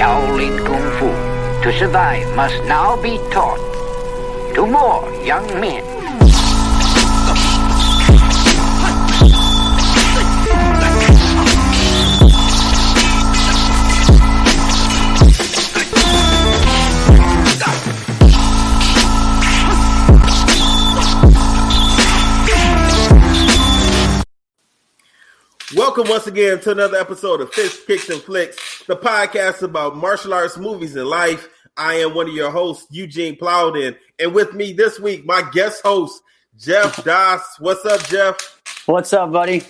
Shaolin Kung Fu to survive must now be taught to more young men. Welcome once again to another episode of Fists, Kicks, and Flicks, the podcast about martial arts, movies, and life. I am one of your hosts, Eugene Plowden, and with me this week, my guest host, Jeff Doss. What's up, Jeff? What's up, buddy?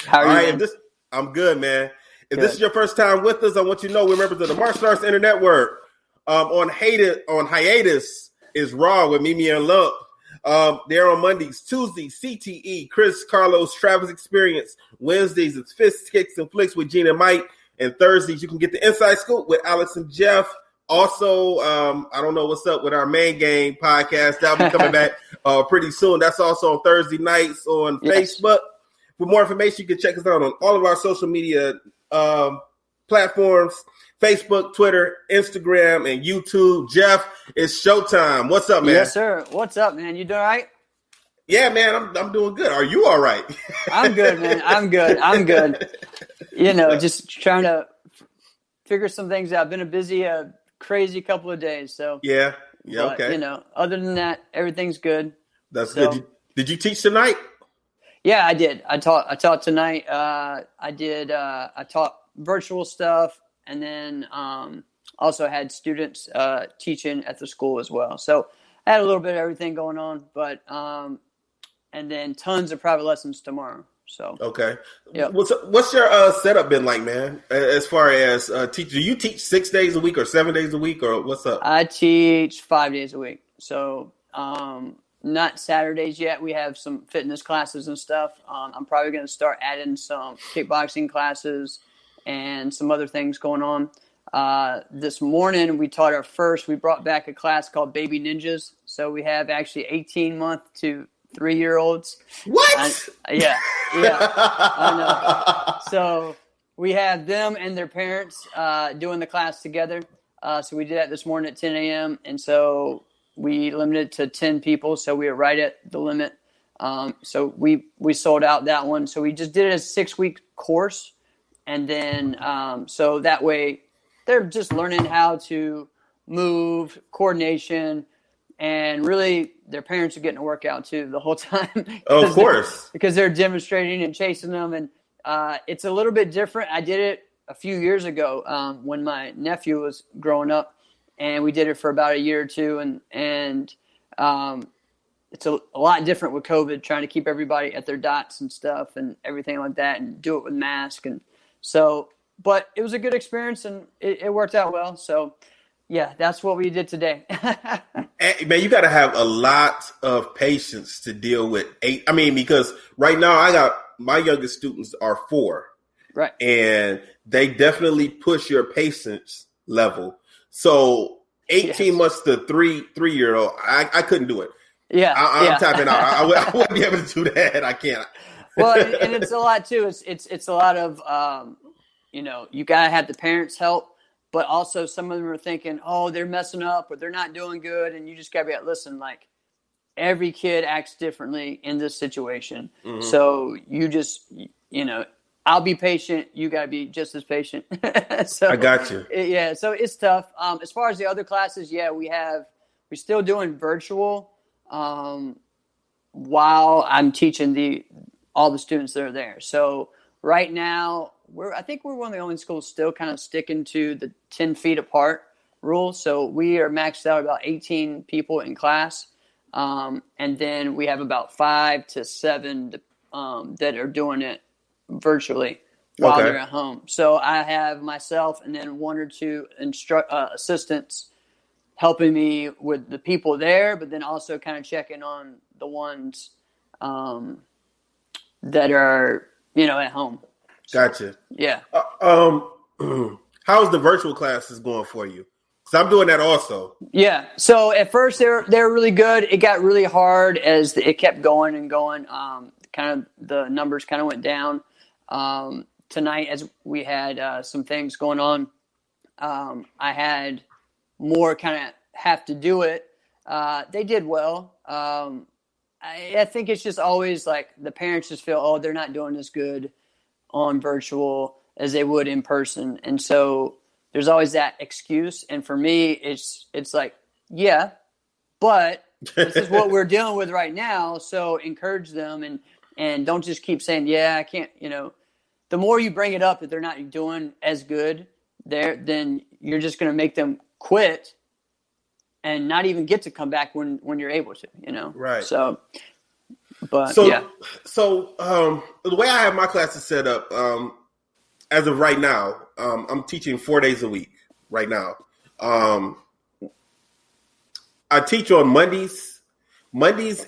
How are you? I'm good, man. If this is your first time with us, I want you to know we're members of the Martial Arts Inner Network. On hiatus is Raw with Mimi and Lump. They're on Mondays, Tuesdays, CTE, Chris Carlos, Travis Experience. Wednesdays, it's Fists, Kicks, and Flicks with Gene and Mike. And Thursdays, you can get the Inside Scoop with Alex and Jeff. Also, I don't know what's up with our Main Game podcast. That'll be coming back pretty soon. That's also on Thursday nights on Facebook. For more information, you can check us out on all of our social media platforms. Facebook, Twitter, Instagram, and YouTube. Jeff, it's showtime. What's up, man? Yes, sir. What's up, man? You doing all right? Yeah, man, I'm doing good. Are you all right? I'm good, man. I'm good. You know, just trying to figure some things out. Been a busy, crazy couple of days. So yeah, okay. You know, other than that, everything's good. That's good. Did you teach tonight? Yeah, I did. I taught tonight. I taught virtual stuff. And then also had students teaching at the school as well. So I had a little bit of everything going on, but and then tons of private lessons tomorrow. So okay, yeah. What's your setup been like, man? As far as teach, do you teach 6 days a week or 7 days a week, or what's up? I teach 5 days a week. So not Saturdays yet. We have some fitness classes and stuff. I'm probably going to start adding some kickboxing classes and some other things going on. This morning we brought back a class called Baby Ninjas. So we have actually 18-month to 3-year-olds. What? Yeah, I know. So we have them and their parents doing the class together. So we did that this morning at 10 a.m. And so we limited to 10 people. So we were right at the limit. So we sold out that one. So we just did it as a 6-week course. And then, so that way they're just learning how to move, coordination, and really their parents are getting a workout too the whole time. Of course. Because they're demonstrating and chasing them. And it's a little bit different. I did it a few years ago when my nephew was growing up, and we did it for about a year or two. And it's a lot different with COVID, trying to keep everybody at their dots and stuff and everything like that, and do it with masks. And so, but it was a good experience and it worked out well. So yeah, that's what we did today. Man, you got to have a lot of patience to deal with 8. I mean, because right now I got my youngest students are 4, right? And they definitely push your patience level. So 18 months to 3-year-old, I couldn't do it. Yeah, I'm tapping out. I wouldn't be able to do that. I can't. Well, and it's a lot too. It's a lot of, you gotta have the parents help, but also some of them are thinking, oh, they're messing up or they're not doing good, and you just gotta be like, listen, like every kid acts differently in this situation, so you just, I'll be patient. You gotta be just as patient. So I got you. Yeah, so it's tough. As far as the other classes, yeah, we're still doing virtual while I'm teaching all the students that are there. So right now, I think we're one of the only schools still kind of sticking to the 10 feet apart rule. So we are maxed out about 18 people in class. And then we have about 5 to 7 that are doing it virtually while they're at home. So I have myself and then 1 or 2 assistants helping me with the people there, but then also kind of checking on the ones that are, at home. So, gotcha. Yeah. How's the virtual classes going for you? So I'm doing that also. Yeah. So at first they were really good. It got really hard as it kept going and going. Kind of the numbers kind of went down. Tonight, as we had some things going on, I had more kind of have to do it. They did well. I think it's just always like the parents just feel, oh, they're not doing as good on virtual as they would in person. And so there's always that excuse. And for me, it's like, yeah, but this is what we're dealing with right now. So encourage them and don't just keep saying, yeah, I can't, the more you bring it up that they're not doing as good there, then you're just going to make them quit and not even get to come back when you're able to, Right. So the way I have my classes set up, as of right now, I'm teaching 4 days a week right now. I teach on Mondays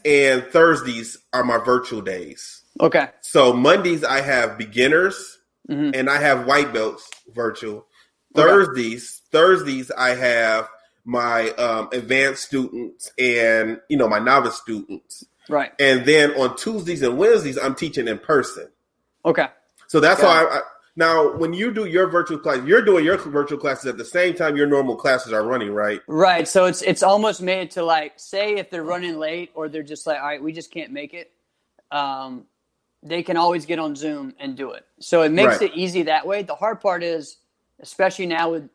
and Thursdays are my virtual days. Okay. So Mondays I have beginners and I have white belts virtual. Thursdays I have my advanced students and my novice students. Right. And then on Tuesdays and Wednesdays I'm teaching in person. Okay. So that's why now when you do your virtual class, you're doing your virtual classes at the same time your normal classes are running, right? Right. So it's almost made to like say if they're running late or they're just like, all right, we just can't make it. They can always get on Zoom and do it. So it makes it easy that way. The hard part is, especially now with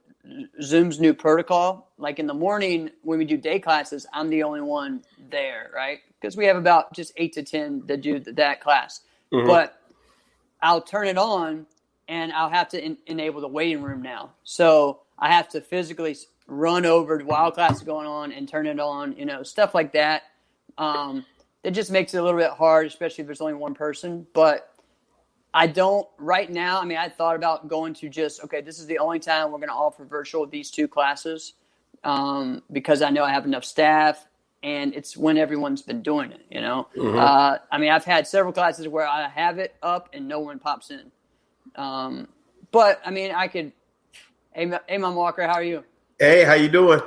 Zoom's new protocol, like in the morning when we do day classes, I'm the only one there, right? Because we have about just 8 to 10 that do that class. Mm-hmm. But I'll turn it on and I'll have to enable the waiting room now. So I have to physically run over to while class is going on and turn it on, stuff like that. It just makes it a little bit hard, especially if there's only one person. But I don't right now. I mean, I thought about going to just, okay, this is the only time we're going to offer virtual these 2 classes because I know I have enough staff and it's when everyone's been doing it, Mm-hmm. I mean, I've had several classes where I have it up and no one pops in. But I mean, I could, hey, Mom Walker, how are you? Hey, how you doing?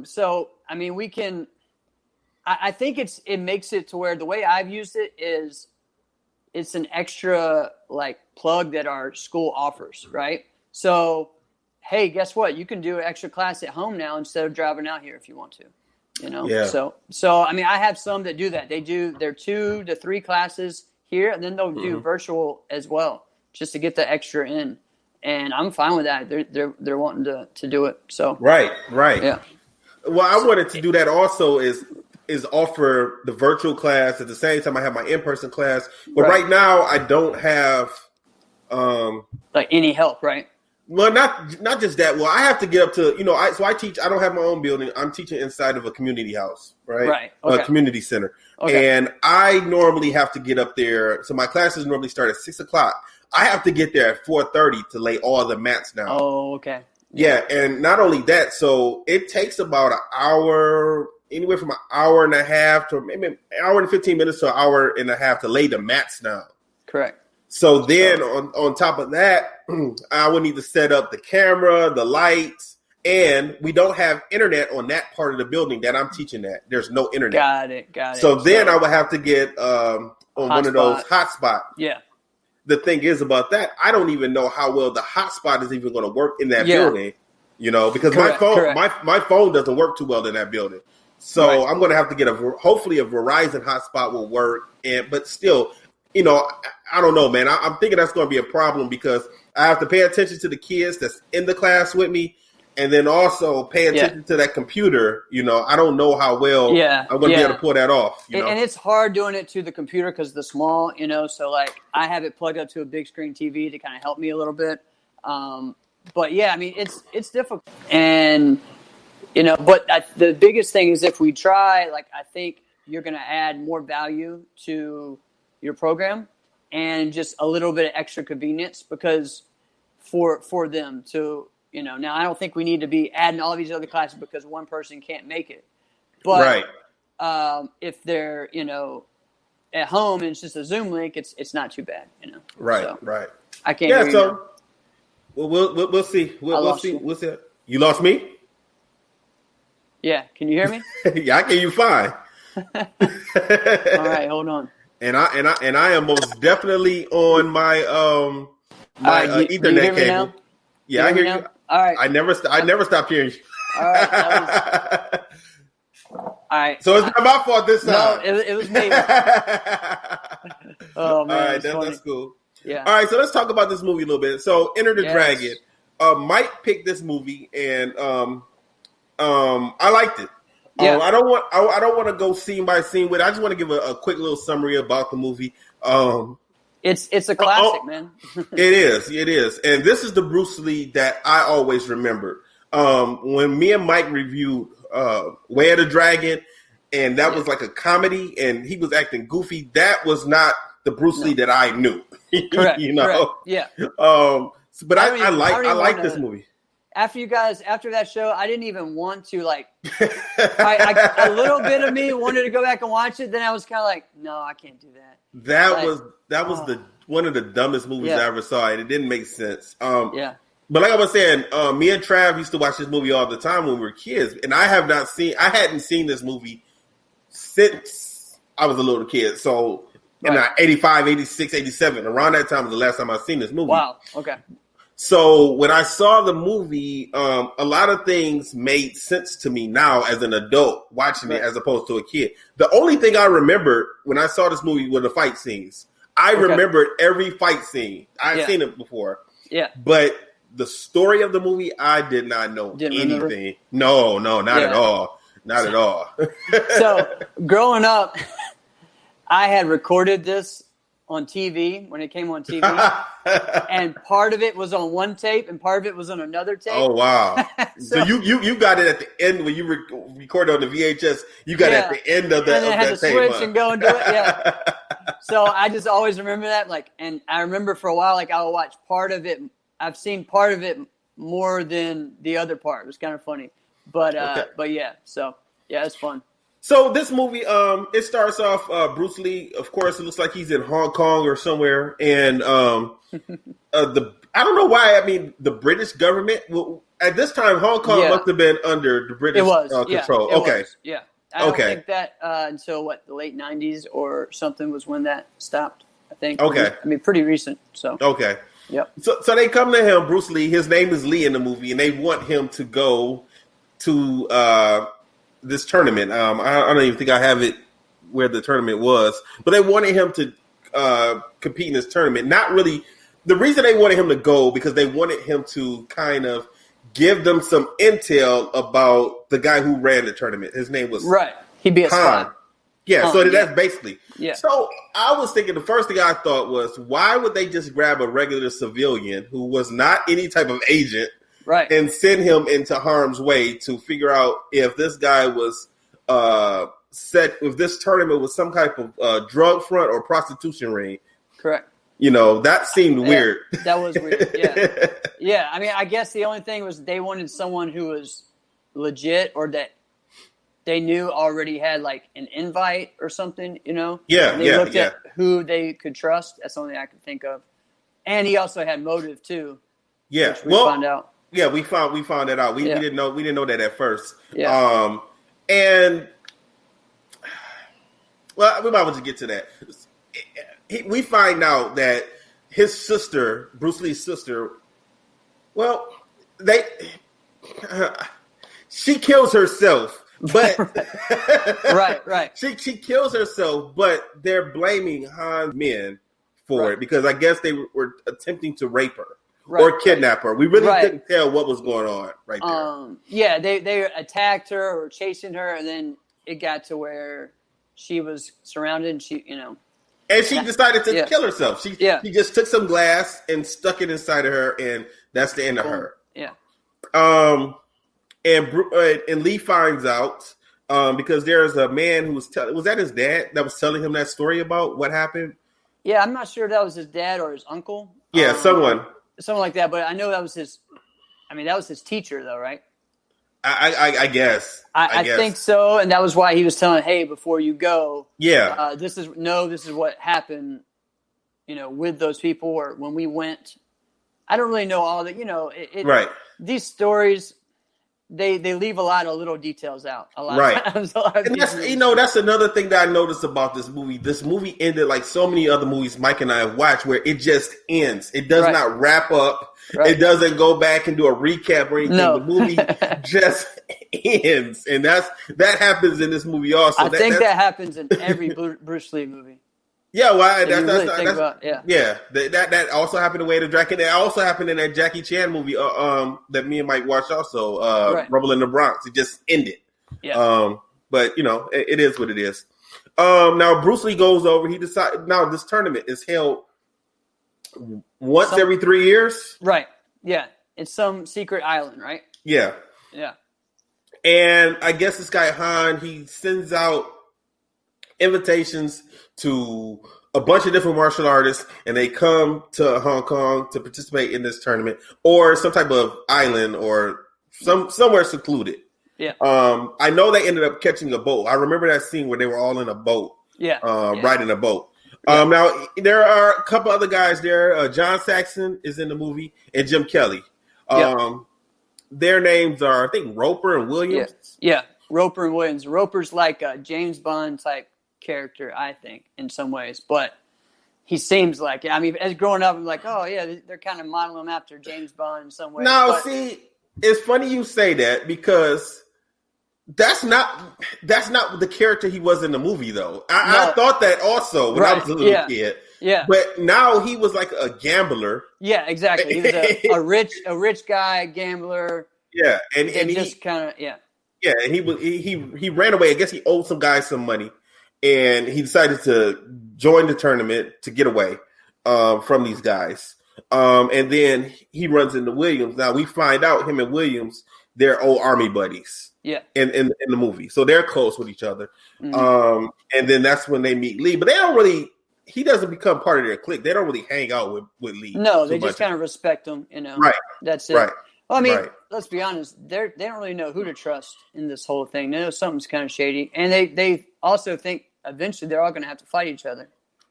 So, I mean, we can, I think it makes it to where the way I've used it is it's an extra like plug that our school offers, right? So, hey, guess what? You can do an extra class at home now instead of driving out here if you want to, Yeah. So I mean, I have some that do that. They do their 2 to 3 classes here, and then they'll do virtual as well, just to get the extra in. And I'm fine with that. They're wanting to do it. So right. Yeah. Well, I wanted to do that also is offer the virtual class at the same time I have my in-person class. But right now I don't have like any help, right? Well, not just that. Well, I have to get up to so I teach. I don't have my own building. I'm teaching inside of a community house, right? Right. Okay. A community center, and I normally have to get up there. So my classes normally start at 6:00. I have to get there at 4:30 to lay all the mats down. Oh, okay. Yeah, and not only that, so it takes about an hour, anywhere from an hour and a half to maybe an hour and 15 minutes to an hour and a half to lay the mats down. Correct. So then on top of that, I would need to set up the camera, the lights, and we don't have internet on that part of the building that I'm teaching at. There's no internet. Got it. So then I would have to get on one of those hotspots. Yeah. The thing is about that, I don't even know how well the hotspot is even going to work in that building, because my phone doesn't work too well in that building. So I'm going to have to get hopefully a Verizon hotspot will work. But still, I don't know, man. I'm thinking that's going to be a problem because I have to pay attention to the kids that's in the class with me. And then also pay attention to that computer. I don't know how well I'm going to be able to pull that off. And it's hard doing it to the computer because the small, so like I have it plugged up to a big screen TV to kind of help me a little bit. But yeah, I mean, it's difficult. And, but the biggest thing is if we try, like I think you're going to add more value to your program and just a little bit of extra convenience because for them to, now I don't think we need to be adding all these other classes because one person can't make it. But if they're, at home and it's just a Zoom link, it's not too bad, Right, so, right. I can't hear you now. We'll see. We'll see. We'll see. You lost me? Yeah. Can you hear me? Yeah, I can hear you fine. All right, hold on. And I am most definitely on my Ethernet cable. Yeah, I hear you. All right. I never stopped hearing you. All right. All right. So it's not my fault this time. No, it was me. Oh man. All right, that's cool. Yeah. All right, so let's talk about this movie a little bit. So, Enter the Dragon. Mike picked this movie, and I liked it. Yeah. I don't want to go scene by scene with it. I just want to give a quick little summary about the movie. It's a classic, man. It is, and this is the Bruce Lee that I always remembered. When me and Mike reviewed Way of the Dragon, and that was like a comedy, and he was acting goofy. That was not the Bruce Lee that I knew. Correct. You know. Correct. Yeah. But I like this movie. After that show, I didn't even want to a little bit of me wanted to go back and watch it. Then I was kind of like, no, I can't do that. That was the one of the dumbest movies I ever saw, and it didn't make sense. But like I was saying, me and Trav used to watch this movie all the time when we were kids, and I hadn't seen this movie since I was a little kid. So in 85, 86, 87, around that time was the last time I seen this movie. Wow. Okay. So when I saw the movie, a lot of things made sense to me now as an adult watching it as opposed to a kid. The only thing I remembered when I saw this movie were the fight scenes. I remembered every fight scene. I've seen it before. Yeah. But the story of the movie, I did not know anything. Remember? No, not at all. Not at all. So growing up, I had recorded this on TV when it came on TV, and part of it was on one tape, and part of it was on another tape. Oh wow! so you got it at the end when you recorded on the VHS. You got it at the end of that. And then I had to switch and go and do it. Yeah. So I just always remember that. And I remember for a while, I would watch part of it. I've seen part of it more than the other part. It was kind of funny, but yeah. So yeah, it's fun. So this movie, it starts off Bruce Lee. Of course, it looks like he's in Hong Kong or somewhere, and I don't know why. I mean, the British government at this time, Hong Kong must have been under the British control. Okay, yeah. I don't think that until the late '90s or something was when that stopped. I think. Okay. I mean, pretty recent. So. Okay. Yep. So they come to him, Bruce Lee. His name is Lee in the movie, and they want him to go to this tournament. I don't even think I have it where the tournament was, but they wanted him to compete in this tournament. Not really. The reason they wanted him to go because they wanted him to kind of give them some intel about the guy who ran the tournament. His name was He'd be a spy. Yeah, so that's basically. Yeah. So I was thinking the first thing I thought was, why would they just grab a regular civilian who was not any type of agent, and send him into harm's way to figure out if this guy was if this tournament was some type of drug front or prostitution ring? Correct. You know, that seemed weird. That was weird. Yeah. Yeah. I mean, I guess the only thing was they wanted someone who was legit or that they knew already had an invite or something, you know? Yeah. And they looked at who they could trust. That's the only thing I could think of. And he also had motive too. Yeah. Which we found out. Yeah, we found that out. We didn't know that at first. Yeah. And well, we might want to get to that. We find out that his sister, Bruce Lee's sister, she kills herself, but right. She kills herself, but they're blaming Han Min for it because I guess they were attempting to rape her. Or kidnap her. We really couldn't tell what was going on right there. Yeah, they attacked her or chasing her, and then it got to where she was surrounded. And she, and she decided to kill herself. She just took some glass and stuck it inside of her, and that's the end of her. Yeah. And Lee finds out because there's a man who was was that his dad that was telling him that story about what happened? Yeah, I'm not sure if that was his dad or his uncle. Yeah, someone like that, but I know that was his. I mean, that was his teacher, though, right? I guess. I think so, and that was why he was telling, "Hey, before you go, this is what happened, with those people, or when we went." I don't really know all that, These stories, they leave a lot of little details out. A lot Right. of times. A lot of And these that's movies. that's another thing that I noticed about this movie. This movie ended like so many other movies Mike and I have watched, where it just ends. It does Right. not wrap up. Right. It doesn't go back and do a recap or anything. No. The movie just ends, and that happens in this movie also. I think that happens in every Bruce Lee movie. Yeah, well, If you really think about, that also happened in Way to Dragon. That also happened in that Jackie Chan movie that me and Mike watched also, Right. Rumble in the Bronx. It just ended. Yeah. But it is what it is. Now Bruce Lee goes over. He decides now this tournament is held once every 3 years. Right. Yeah. It's some secret island, right? Yeah. Yeah. And I guess this guy Han, he sends out invitations to a bunch of different martial artists, and they come to Hong Kong to participate in this tournament, or some type of island, or somewhere secluded. Yeah. I know they ended up catching a boat. I remember that scene where they were all in a boat, Yeah. riding a boat. Now there are a couple other guys there. John Saxon is in the movie, and Jim Kelly. Their names are, I think, Roper and Williams. Yeah. Roper and Williams. Roper's like a James Bond type character, I think, in some ways, but he seems like it. I mean, as growing up, I'm like, oh yeah, they're kind of modeling him after James Bond in some ways. No, see, it's funny you say that, because that's not the character he was in the movie, though. I thought that also when I was a little kid. Yeah. But now he was like a gambler. Yeah, exactly. He was a rich guy, gambler. Yeah, and And he just kind of Yeah, and he ran away. I guess he owed some guys some money, and he decided to join the tournament to get away from these guys. And then he runs into Williams. Now we find out him and Williams, they're old army buddies. Yeah. In the movie, so they're close with each other. Mm-hmm. And then that's when they meet Lee, but they don't really. He doesn't become part of their clique. They don't really hang out with Lee. No, they just kind of respect him. Right. That's it. Right. Well, I mean, Right. let's be honest. They don't really know who to trust in this whole thing. They know something's kind of shady, and they also think eventually they're all going to have to fight each other.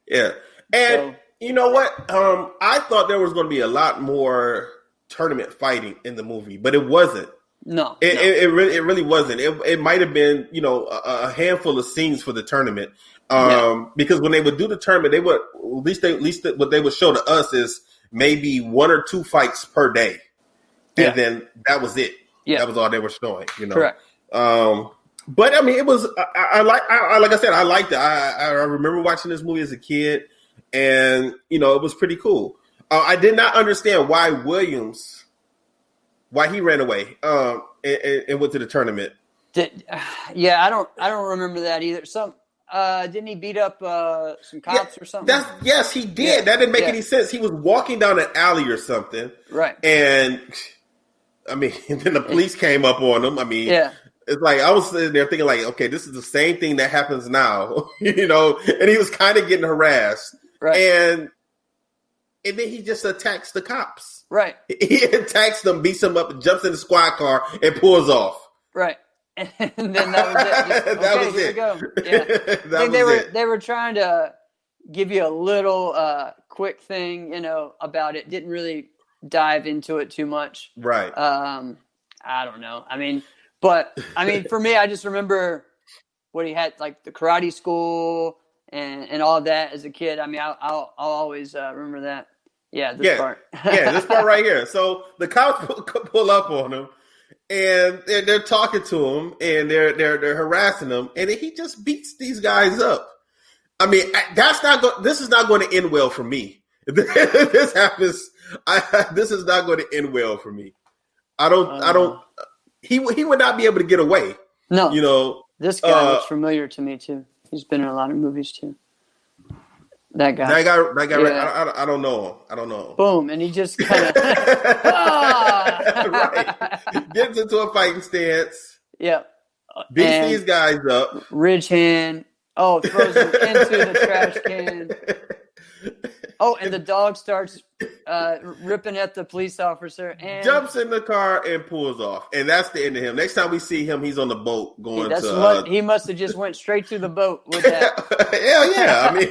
Yeah, and you know what? I thought there was going to be a lot more tournament fighting in the movie, but it wasn't. No, It really wasn't. It might have been, a handful of scenes for the tournament. Because when they would do the tournament, they would at least what they would show to us is maybe 1 or 2 fights per day, and then that was it. Yeah, that was all they were showing. Correct. But I mean, it was. Like I said, I liked it. I remember watching this movie as a kid, and it was pretty cool. I did not understand why he ran away and went to the tournament. I don't remember that either. Didn't he beat up some cops or something? Yes, he did. Yeah, that didn't make any sense. He was walking down an alley or something, right? And I mean, and then the police came up on him. I mean, it's like I was sitting there thinking, like, okay, this is the same thing that happens now, And he was kind of getting harassed, right? And then he just attacks the cops, right? He attacks them, beats them up, jumps in the squad car, and pulls off, right? And then that was it. That was here it. we go. Yeah. They were trying to give you a little quick thing, about it. Didn't really dive into it too much. Right. I don't know. For me, I just remember what he had, like the karate school and all of that as a kid. I mean, I'll always remember that. Yeah, this part. This part right here. So the cops pull up on him. And they're talking to him, and they're harassing him, and then he just beats these guys up. I mean, this is not going to end well for me. If this happens, this is not going to end well for me. I don't. He would not be able to get away. No, this guy looks familiar to me too. He's been in a lot of movies too. That guy. Yeah. I don't know him. I don't know him. Boom, and he just kind of right. Gets into a fighting stance. Yeah. Beats these guys up. Ridge hand. Oh, throws him into the trash can. Oh, and the dog starts ripping at the police officer and jumps in the car and pulls off. And that's the end of him. Next time we see him, he's on the boat going he must have just went straight to the boat with that. Hell yeah. I mean,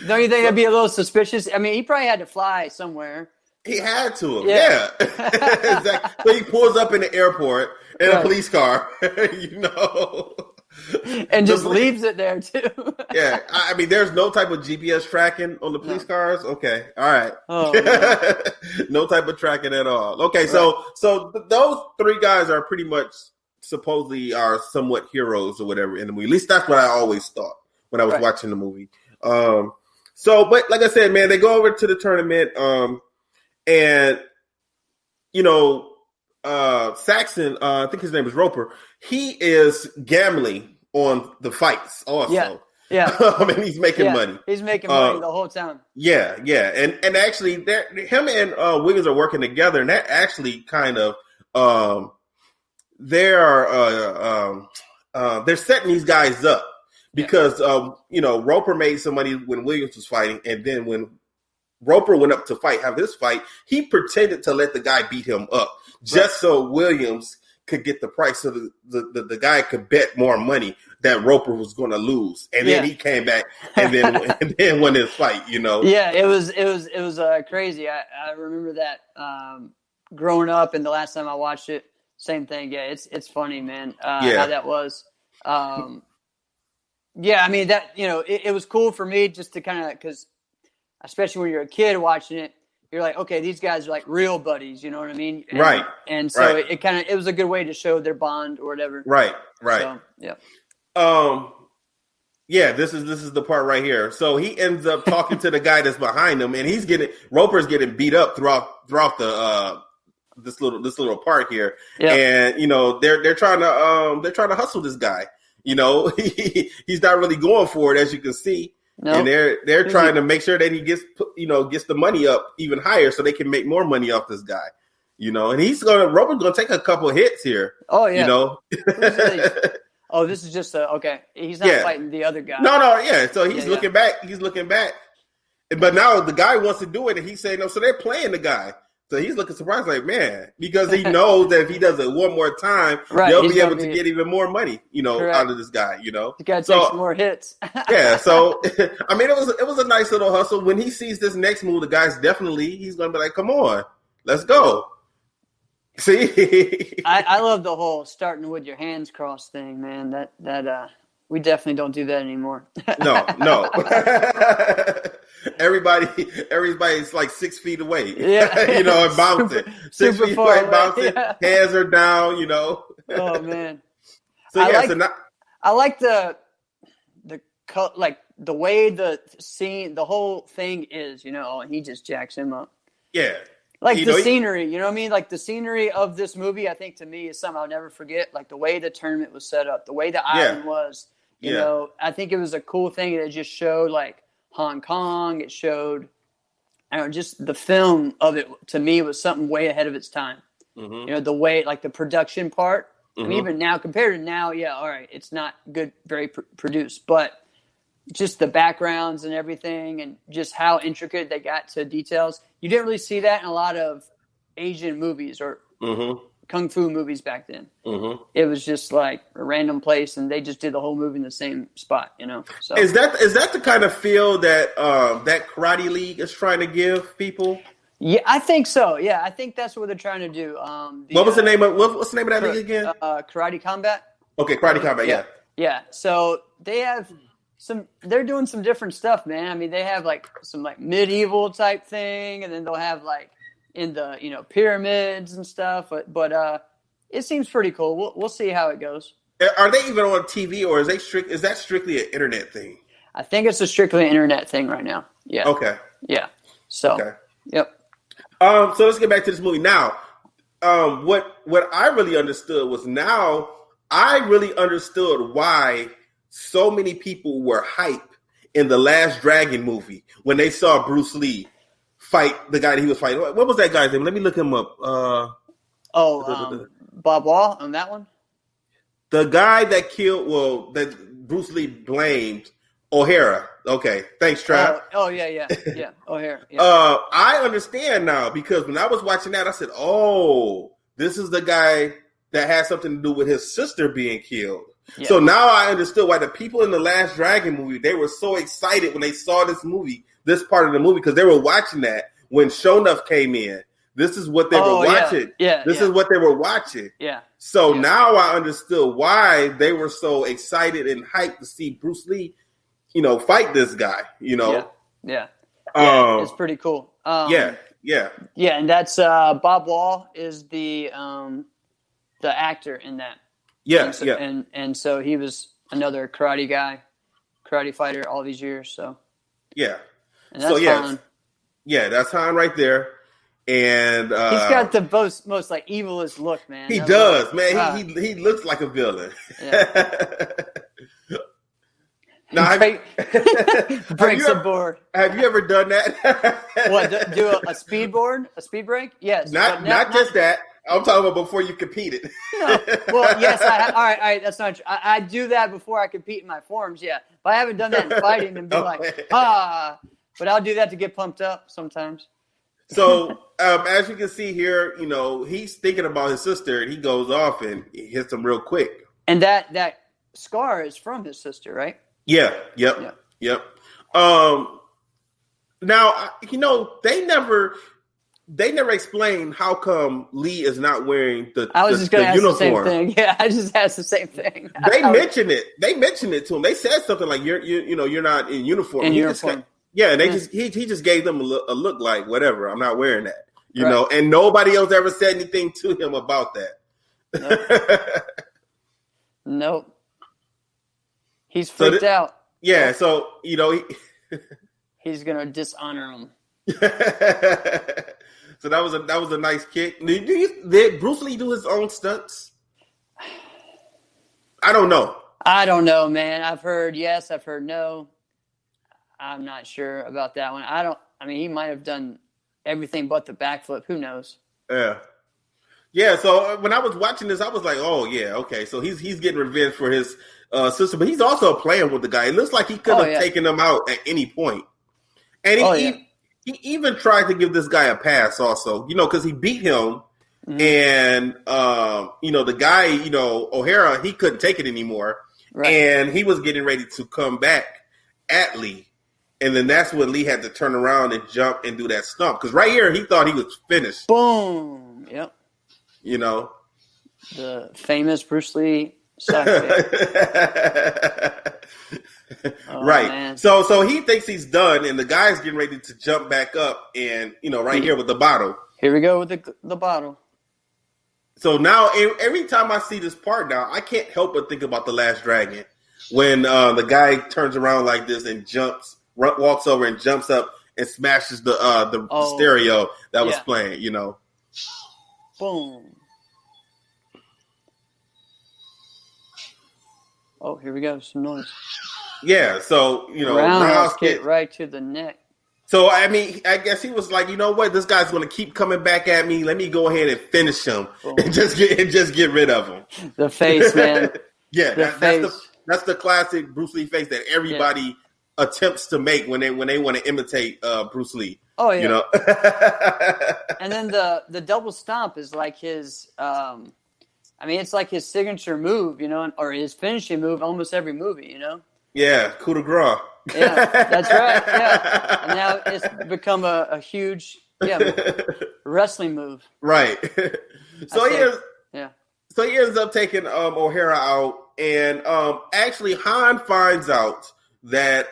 don't you think that'd be a little suspicious? I mean, he probably had to fly somewhere. He had to. Yeah. Exactly. So he pulls up in the airport in a police car, and just leaves it there too. Yeah, I mean, there's no type of GPS tracking on the police cars. Okay, all right. Oh, no type of tracking at all. Okay, so those three guys are pretty much supposedly are somewhat heroes or whatever in the movie. At least that's what I always thought when I was watching the movie. But like I said, man, they go over to the tournament, and Saxon, I think his name is Roper. He is gambling on the fights also. Yeah. And he's making money. He's making money the whole time. Yeah. And actually, him and Wiggins are working together, and that actually kind of they're setting these guys up because Roper made some money when Williams was fighting, and then when Roper went up to have this fight, he pretended to let the guy beat him up just so Williams could get the price, so the guy could bet more money that Roper was going to lose, and then he came back and then won his fight. Yeah, it was crazy. I remember that growing up, and the last time I watched it, same thing. Yeah, it's funny, man. How that was. I mean that it was cool for me just to kind of because. Especially when you're a kid watching it, you're like, okay, these guys are like real buddies. You know what I mean? Right. And so it was a good way to show their bond or whatever. Right. So, yeah. This is the part right here. So he ends up talking to the guy that's behind him, and Roper's getting beat up throughout the this little part here. Yeah. And they're trying to hustle this guy. He's not really going for it, as you can see. Nope. And they're trying to make sure that he gets the money up even higher so they can make more money off this guy. And Roper's gonna take a couple of hits here. Oh yeah. This is just okay. He's not fighting the other guy. No, yeah. So he's looking back. He's looking back. But now the guy wants to do it, and he's saying no. So they're playing the guy. So he's looking surprised, like, man, because he knows that if he does it one more time, they'll be able to get even more money, out of this guy, You got to take some more hits. Yeah. So, I mean, it was a nice little hustle. When he sees this next move, the guy's he's going to be like, come on, let's go. See? I love the whole starting with your hands crossed thing, man. That we definitely don't do that anymore. No. Everybody's like 6 feet away. Yeah. And bouncing. 6 feet away, bouncing. Yeah. Hands are down, Oh man. So I like the like the way the scene, the whole thing is, and he just jacks him up. Yeah. Like the scenery, you know what I mean? Like the scenery of this movie, I think to me is something I'll never forget. Like the way the tournament was set up, the way the island was, you know, I think it was a cool thing. It just showed like Hong Kong. It showed, just the film of it to me was something way ahead of its time. Mm-hmm. The way, like the production part, mm-hmm. and even now compared to now, all right, it's not good, very produced, but just the backgrounds and everything and just how intricate they got to details. You didn't really see that in a lot of Asian movies or mm-hmm. Kung Fu movies back then. Mm-hmm. It was just like a random place and they just did the whole movie in the same spot, So Is that the kind of feel that that Karate League is trying to give people? Yeah, I think so. Yeah, I think that's what they're trying to do. What's the name of that league again? Karate Combat. Okay, Karate Combat, yeah. Yeah, so they have they're doing some different stuff, man. I mean, they have like some like medieval type thing, and then they'll have like in the pyramids and stuff. But it seems pretty cool. We'll see how it goes. Are they even on TV, or is that strictly an internet thing? I think it's a strictly internet thing right now. Yeah. Okay. Yeah. So. Okay. Yep. So let's get back to this movie now. What I really understood was I really understood why so many people were hype in the Last Dragon movie when they saw Bruce Lee fight the guy that he was fighting. What was that guy's name? Let me look him up. Bob Wall on that one? The guy that that Bruce Lee blamed O'Hara. Okay, thanks, Trav. Yeah, O'Hara. Yeah. I understand now because when I was watching that, I said, "Oh, this is the guy that has something to do with his sister being killed." Yeah. So now I understood why the people in the Last Dragon movie, they were so excited when they saw this part of the movie, because they were watching that when Shonuff came in. This is what they were watching. This is what they were watching. Yeah. So now I understood why they were so excited and hyped to see Bruce Lee, fight this guy. Yeah. It's pretty cool. Yeah, and that's Bob Wall is the actor in that. And so he was another karate fighter all these years. So yeah, and that's Han. Yeah, that's Han right there. And he's got the most like evilest look, man. He does, man. He looks like a villain. Yeah. Now, breaks a board. Have you ever done that? What? Do a speed board? A speed break? Yes. Not just that. I'm talking about before you competed. No. Well, yes. All right. That's not true. I do that before I compete in my forms. Yeah, but I haven't done that in fighting and been like, But I'll do that to get pumped up sometimes. So, as you can see here, he's thinking about his sister, and he goes off and hits him real quick. And that scar is from his sister, right? Yeah. Yep. Now, they never explained how come Lee is not wearing the uniform. I was just going to ask the same thing. Yeah, I just asked the same thing. They mentioned it. They mentioned it to him. They said something like, "You're not in uniform." And he just gave them a look like, whatever. I'm not wearing that. And nobody else ever said anything to him about that. Nope. He's freaked out. Yeah, so he's gonna dishonor him. So that was a nice kick. Did Bruce Lee do his own stunts? I don't know, man. I've heard yes, I've heard no. I'm not sure about that one. He might have done everything but the backflip. Who knows? Yeah. So when I was watching this, I was like, "Oh yeah, okay." So he's getting revenge for his sister, but he's also playing with the guy. It looks like he could have taken him out at any point. And he even tried to give this guy a pass, also, because he beat him, and the guy, O'Hara, he couldn't take it anymore, and he was getting ready to come back at Lee. And then that's when Lee had to turn around and jump and do that stomp. Because right here, he thought he was finished. Boom. Yep. The famous Bruce Lee side right. Man. So he thinks he's done, and the guy's getting ready to jump back up and, here with the bottle. Here we go with the bottle. So now, every time I see this part now, I can't help but think about The Last Dragon. When the guy turns around like this and walks over and jumps up and smashes the stereo that was playing, Boom. Oh, here we go. Some noise. Yeah, so, roundhouse kick right to the neck. So, I guess he was like, you know what? This guy's going to keep coming back at me. Let me go ahead and finish him and just get rid of him. The face, man. Yeah, that's the classic Bruce Lee face that everybody attempts to make when they want to imitate Bruce Lee. Oh yeah. And then the double stomp is like his it's like his signature move, or his finishing move almost every movie, Yeah, coup de grace. Yeah, that's right. Yeah. And now it's become a huge wrestling move. Right. So he ends up taking O'Hara out, and actually Han finds out that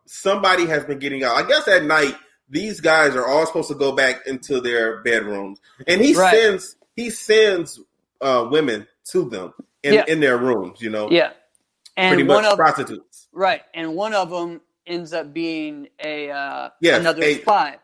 somebody has been getting out. I guess at night these guys are all supposed to go back into their bedrooms, and he sends women to them in their rooms. Yeah, and pretty much prostitutes. Right, and one of them ends up being another spy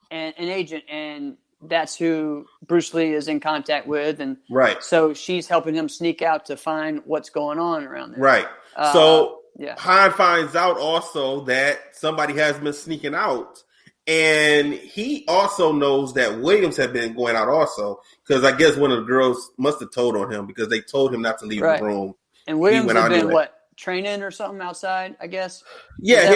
and an agent, and that's who Bruce Lee is in contact with, and so she's helping him sneak out to find what's going on around there. Right. Han finds out also that somebody has been sneaking out, and he also knows that Williams had been going out also, because I guess one of the girls must have told on him, because they told him not to leave the room. And Williams had been training or something outside, I guess. Yeah.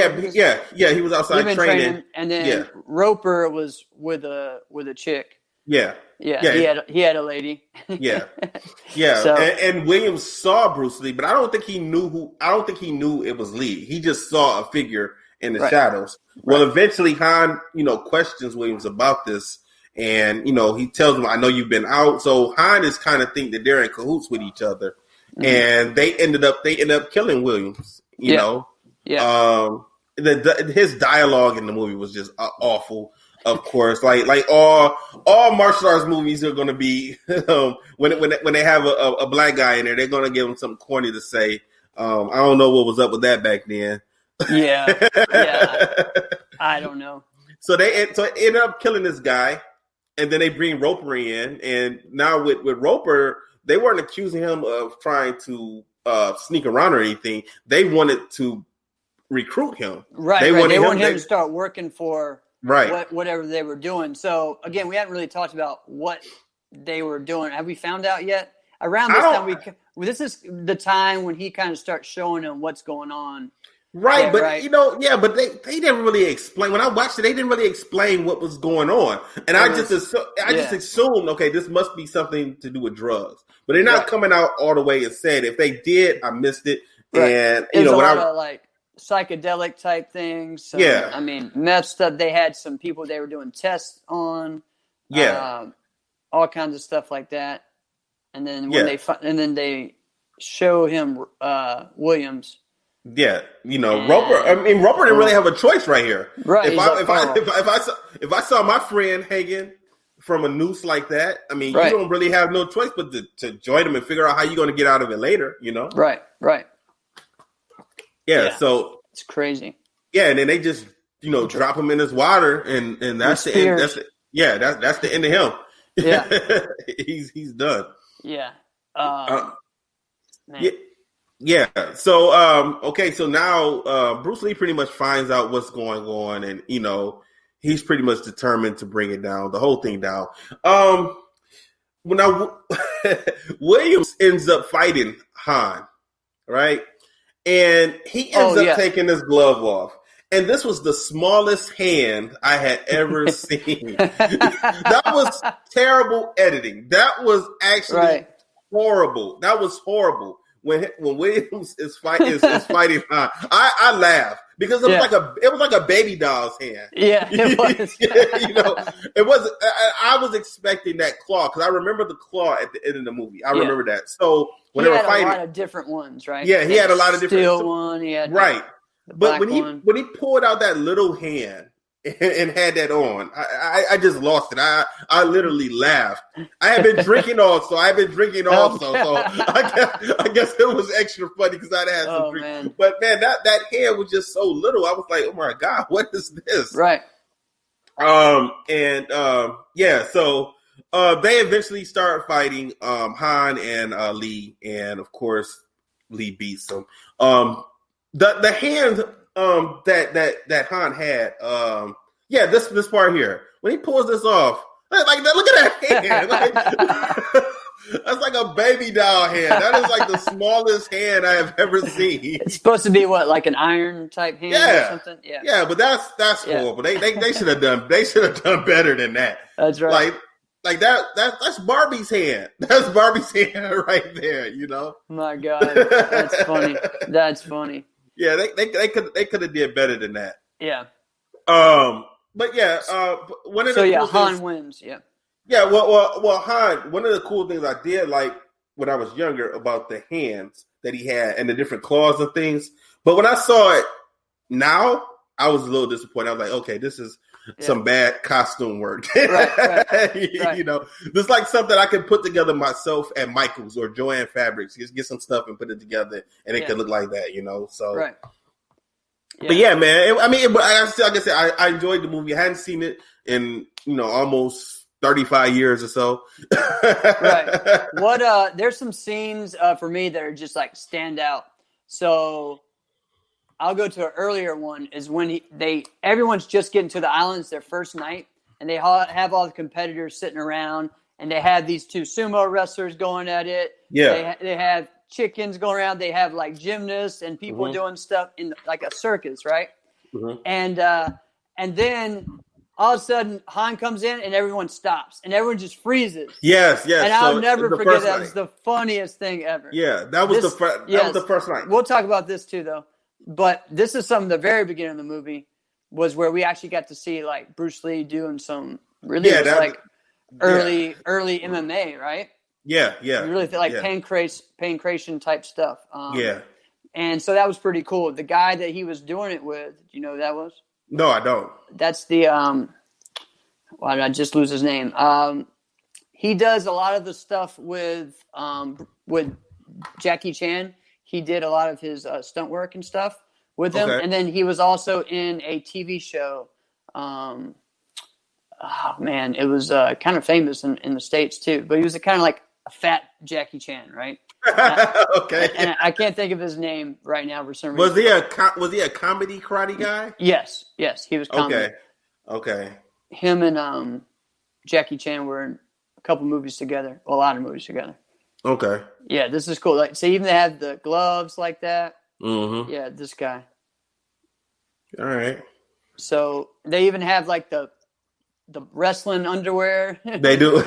He was outside training, and then Roper was with a chick. Yeah. He had a lady. Yeah. So, and Williams saw Bruce Lee, but I don't think he knew it was Lee. He just saw a figure in the Right. shadows. Well, eventually Han, questions Williams about this. And, he tells him, I know you've been out. So Han is kind of think that they're in cahoots with each other. Mm-hmm. And they ended up killing Williams, you know. Yeah. His dialogue in the movie was just awful. Of course, like all martial arts movies are going to be when they have a black guy in there, they're going to give him something corny to say. I don't know what was up with that back then. Yeah. I don't know. So they ended up killing this guy, and then they bring Roper in, and now with Roper, they weren't accusing him of trying to sneak around or anything. They wanted to recruit him. Right. They wanted him to start working for. Right. Whatever they were doing. So again, we haven't really talked about what they were doing. Have we found out yet? Around this time, this is the time when he kind of starts showing them what's going on. Right, yeah, but right. But they didn't really explain. When I watched it, they didn't really explain what was going on, and I just assumed, okay, this must be something to do with drugs. But they're not coming out all the way and said. If they did, I missed it. Right. And a lot of like psychedelic type things. Yeah. Meth stuff. They had some people they were doing tests on. Yeah. All kinds of stuff like that. And then when they show him Williams. Yeah, Roper. Roper didn't really have a choice right here. Right. If I saw my friend hanging from a noose like that, you don't really have no choice but to join him and figure out how you're going to get out of it later. Right. Yeah, so it's crazy. Yeah, and then they just drop him in this water, and that's the end. That's it. Yeah, that's the end of him. Yeah, he's done. Yeah. Yeah. So okay, so now Bruce Lee pretty much finds out what's going on, and he's pretty much determined to bring it down, the whole thing down. Now Williams ends up fighting Han, right? And he ends up taking his glove off. And this was the smallest hand I had ever seen. That was terrible editing. That was actually horrible. That was horrible. When Williams is fighting Han, I laughed because it was like a baby doll's hand. Yeah, it was. It wasn't. I was expecting that claw because I remember the claw at the end of the movie. I remember that. So when they were fighting, a lot of different ones, right? Yeah, he had a lot of different. Steel one, he had but when he pulled out that little hand and had that on, I just lost it. I literally laughed. I had been drinking also. So I guess it was extra funny because I'd had some drink. Man. But man, that hand was just so little. I was like, oh my God, what is this? Right. So they eventually start fighting Han and Lee, and of course Lee beats them. The hand that Han had, this part here, when he pulls this off, like look at that hand. That's like a baby doll hand. That is like the smallest hand I have ever seen. It's supposed to be what, like an iron type hand or something? Yeah. Yeah, but that's horrible. They should have done better than that. That's right. Like that's Barbie's hand. That's Barbie's hand right there, My God. That's funny. That's funny. Yeah, they could have did better than that. Yeah. But yeah, one of the cool Han things, wins. Yeah. Yeah, well, Han. One of the cool things I did like when I was younger about the hands that he had and the different claws and things. But when I saw it now, I was a little disappointed. I was like, okay, this is some bad costume work. Right. This is like something I can put together myself at Michael's or Joanne Fabrics. Just get some stuff and put it together, and it could look like that, So, right. Yeah. But yeah, man. Like I said, I enjoyed the movie. I hadn't seen it in almost 35 years or so. Right. What? There's some scenes for me that are just like stand out. So I'll go to an earlier one. Is when everyone's just getting to the islands their first night, and they have all the competitors sitting around, and they have these two sumo wrestlers going at it. Yeah. They have chickens going around. They have like gymnasts and people doing stuff in like a circus, right? Mm-hmm. And then all of a sudden Han comes in and everyone stops and everyone just freezes. Yes. And I'll never forget that. It was the funniest thing ever. Yeah, that was the first night. We'll talk about this too, though. But this is some of the very beginning of the movie was where we actually got to see like Bruce Lee doing some really early MMA, right? Yeah, yeah. Really pancreation type stuff. Yeah. And so that was pretty cool. The guy that he was doing it with, do you know who that was? No, I don't. That's the why did I just lose his name? He does a lot of the stuff with Jackie Chan. He did a lot of his stunt work and stuff with him. Okay. And then he was also in a TV show. Oh man, it was kind of famous in the States too. But he was kind of like a fat Jackie Chan, right? Okay. And I can't think of his name right now for some reason. Was he a comedy karate guy? Yes, he was comedy. Okay. Him and Jackie Chan were in a couple movies together, a lot of movies together. Okay. Yeah, this is cool. Like, so even they have the gloves like that. Mm-hmm. Yeah, this guy. All right. So they even have like the wrestling underwear. They do.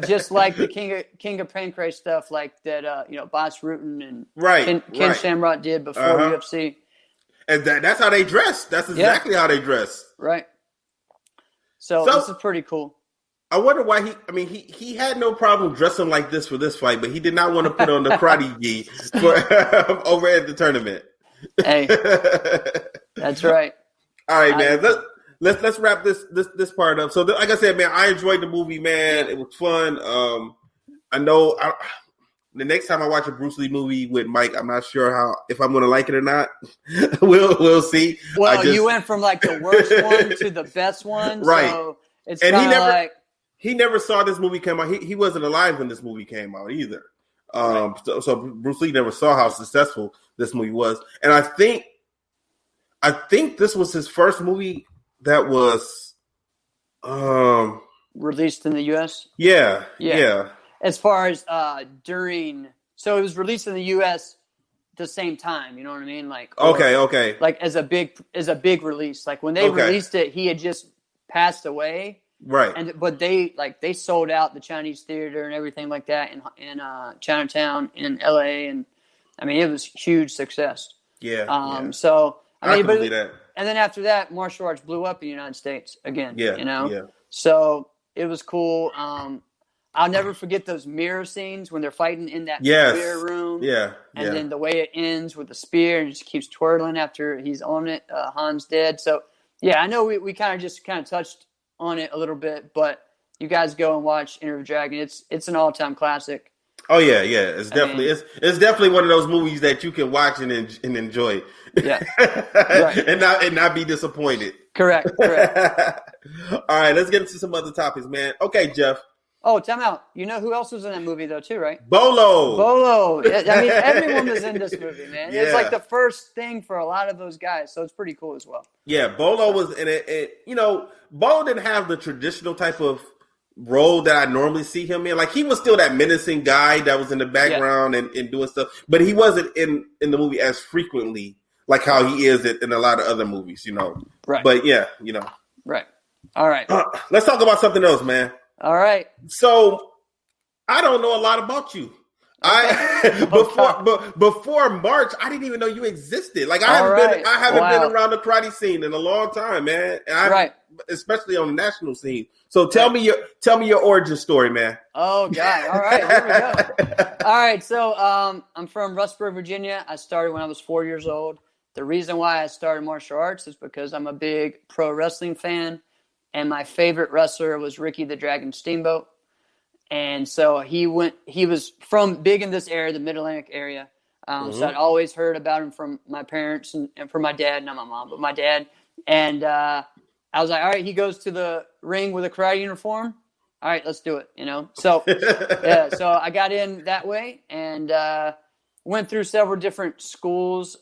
Just like the King of Pancrase stuff, like that. Bas Rutten and Ken Shamrock did before UFC. And that's how they dress. That's exactly how they dress. Right. So this is pretty cool. I wonder why he had no problem dressing like this for this fight, but he did not want to put on the karate gi for over at the tournament. Hey, that's right. All right, man. Let's wrap this part up. So, like I said, man, I enjoyed the movie, man. It was fun. I know the next time I watch a Bruce Lee movie with Mike, I'm not sure if I'm going to like it or not. We'll see. Well, you went from like the worst one to the best one, right? So it's kind of he never saw this movie come out. He wasn't alive when this movie came out either. So Bruce Lee never saw how successful this movie was, and I think this was his first movie that was released in the U.S. Yeah. As far as so it was released in the U.S. the same time. You know what I mean? Like okay. Like as a big release. Like when they released it, he had just passed away. Right. But they sold out the Chinese theater and everything like that in Chinatown in L.A. and I mean it was huge success. Yeah. So I mean, can believe that. And then after that, martial arts blew up in the United States again. Yeah. Yeah. So it was cool. I'll never forget those mirror scenes when they're fighting in that mirror room. Yeah. And then the way it ends with the spear and just keeps twirling after he's on it. Han's dead. So yeah, I know we kind of touched on it a little bit, but you guys go and watch Enter the Dragon. It's an all-time classic. Oh yeah. It's definitely it's definitely one of those movies that you can watch and enjoy. Yeah. Right. and not be disappointed. Correct. All right, let's get into some other topics, man. Okay, Jeff. Oh, time out. You know who else was in that movie though, too, right? Bolo. I mean, everyone was in this movie, man. Yeah. It's like the first thing for a lot of those guys, so it's pretty cool as well. Yeah, Bolo was in it. Bolo didn't have the traditional type of role that I normally see him in. Like he was still that menacing guy that was in the background and doing stuff, but he wasn't in the movie as frequently like how he is in a lot of other movies, Right. But yeah, Right. All right. Let's talk about something else, man. All right. So I don't know a lot about you. Okay. Before March, I didn't even know you existed. Like I haven't been around the karate scene in a long time, man. Especially on the national scene. So tell me your origin story, man. Oh God! All right, here we go. All right, so I'm from Rustburg, Virginia. I started when I was 4 years old. The reason why I started martial arts is because I'm a big pro wrestling fan, and my favorite wrestler was Ricky the Dragon Steamboat. And so he was from big in this area, the Mid-Atlantic area. So I'd always heard about him from my parents and from my dad, not my mom, but my dad. And I was like, all right, he goes to the ring with a karate uniform. All right, let's do it, So, so I got in that way and went through several different schools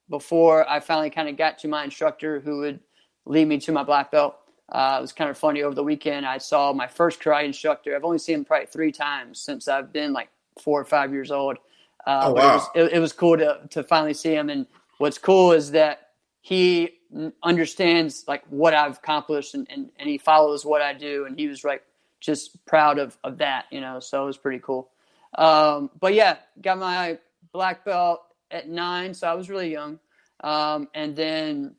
before I finally kind of got to my instructor who would lead me to my black belt. It was kind of funny over the weekend. I saw my first karate instructor. I've only seen him probably 3 times since I've been like 4 or 5 years old. Wow. It was cool to finally see him. And what's cool is that he understands like what I've accomplished and he follows what I do. And he was like just proud of that, So it was pretty cool. But yeah, got my black belt at 9, so I was really young. And then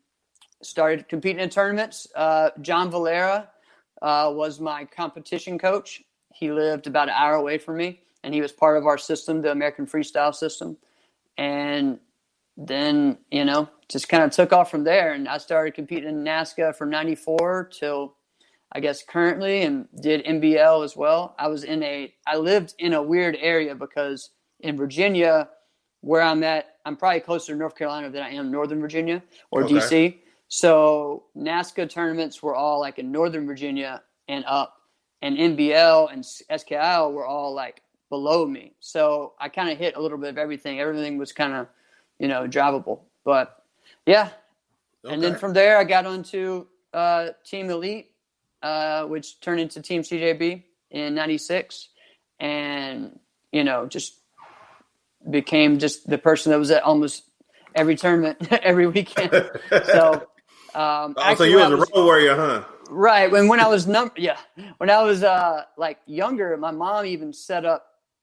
started competing in tournaments. John Valera was my competition coach. He lived about an hour away from me, and he was part of our system, the American Freestyle system. And then, just kind of took off from there. And I started competing in NASCA from 94 till, I guess, currently, and did NBL as well. I lived in a weird area because in Virginia, where I'm at, I'm probably closer to North Carolina than I am Northern Virginia or DC. So NASCA tournaments were all like in Northern Virginia and up, and NBL and SKIL were all like below me. So I kind of hit a little bit of everything. Everything was kind of, drivable. But yeah. Okay. And then from there, I got onto Team Elite, which turned into Team CJB in 96. And, just became just the person that was at almost every tournament every weekend. So, so you was a road warrior, huh? Right. When I was when I was like younger, my mom even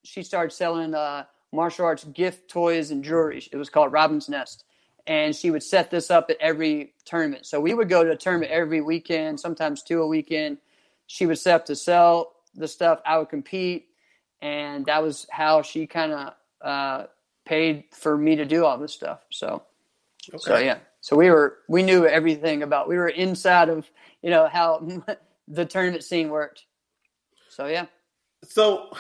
she started selling martial arts gift toys and jewelry. It was called Robin's Nest. And she would set this up at every tournament. So we would go to a tournament every weekend, sometimes 2 a weekend. She would set up to sell the stuff. I would compete. And that was how she kind of paid for me to do all this stuff. So yeah. So we knew everything we were inside of, how the tournament scene worked. So, yeah. So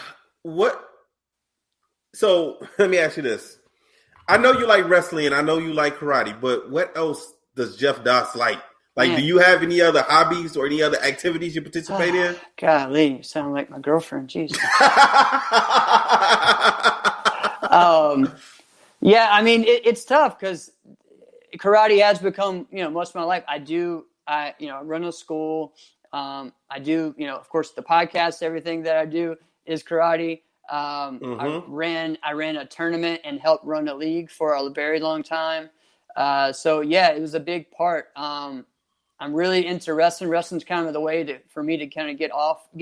let me ask you this. I know you like wrestling and I know you like karate, but what else does Jeff Doss like? Like, do you have any other hobbies or any other activities you participate in? Golly, you sound like my girlfriend. Jesus. Yeah, I mean, it's tough because karate has become, most of my life. I run a school. I do, of course, the podcast, everything that I do is karate. I ran a tournament and helped run a league for a very long time. So yeah, it was a big part. I'm really into wrestling. Wrestling's kind of the way for me to kind of get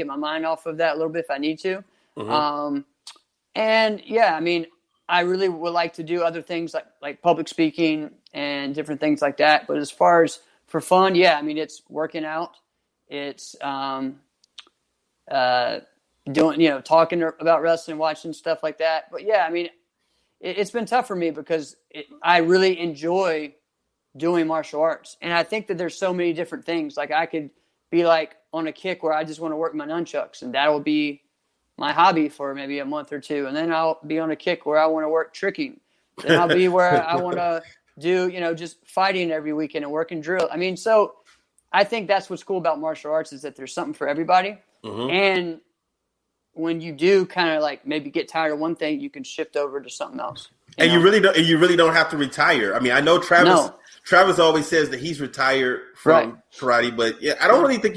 my mind off of that a little bit if I need to. Mm-hmm. And yeah, I mean, I really would like to do other things like public speaking and different things like that. But as far as for fun, yeah, I mean, it's working out. It's doing, talking about wrestling, watching stuff like that. But yeah, I mean, it's been tough for me because I really enjoy doing martial arts. And I think that there's so many different things. Like I could be like on a kick where I just want to work my nunchucks, and that'll be my hobby for maybe a month or two. And then I'll be on a kick where I want to work tricking. Then I'll be where I want to do, just fighting every weekend and working drill. I mean, so I think that's what's cool about martial arts is that there's something for everybody. Mm-hmm. And when you do kind of like maybe get tired of one thing, you can shift over to something else. You really don't have to retire. I mean, I know Travis always says that he's retired from karate, but yeah, I don't really think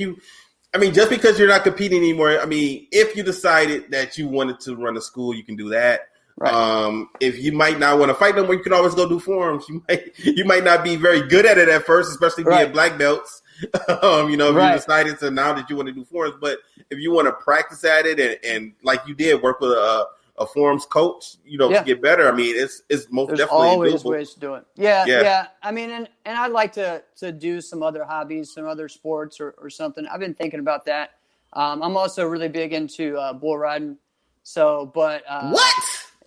just because you're not competing anymore, I mean, if you decided that you wanted to run a school, you can do that. Right. If you might not want to fight them, you can always go do forums. You might not be very good at it at first, especially being black belts. If you decided to now that you want to do forums, but if you want to practice at it and like you did work with a forums coach, to get better. I mean, it's most There's definitely always doable. Ways to do it. Yeah. I mean, and I'd like to do some other hobbies, some other sports or something. I've been thinking about that. I'm also really big into bull riding. So, but what?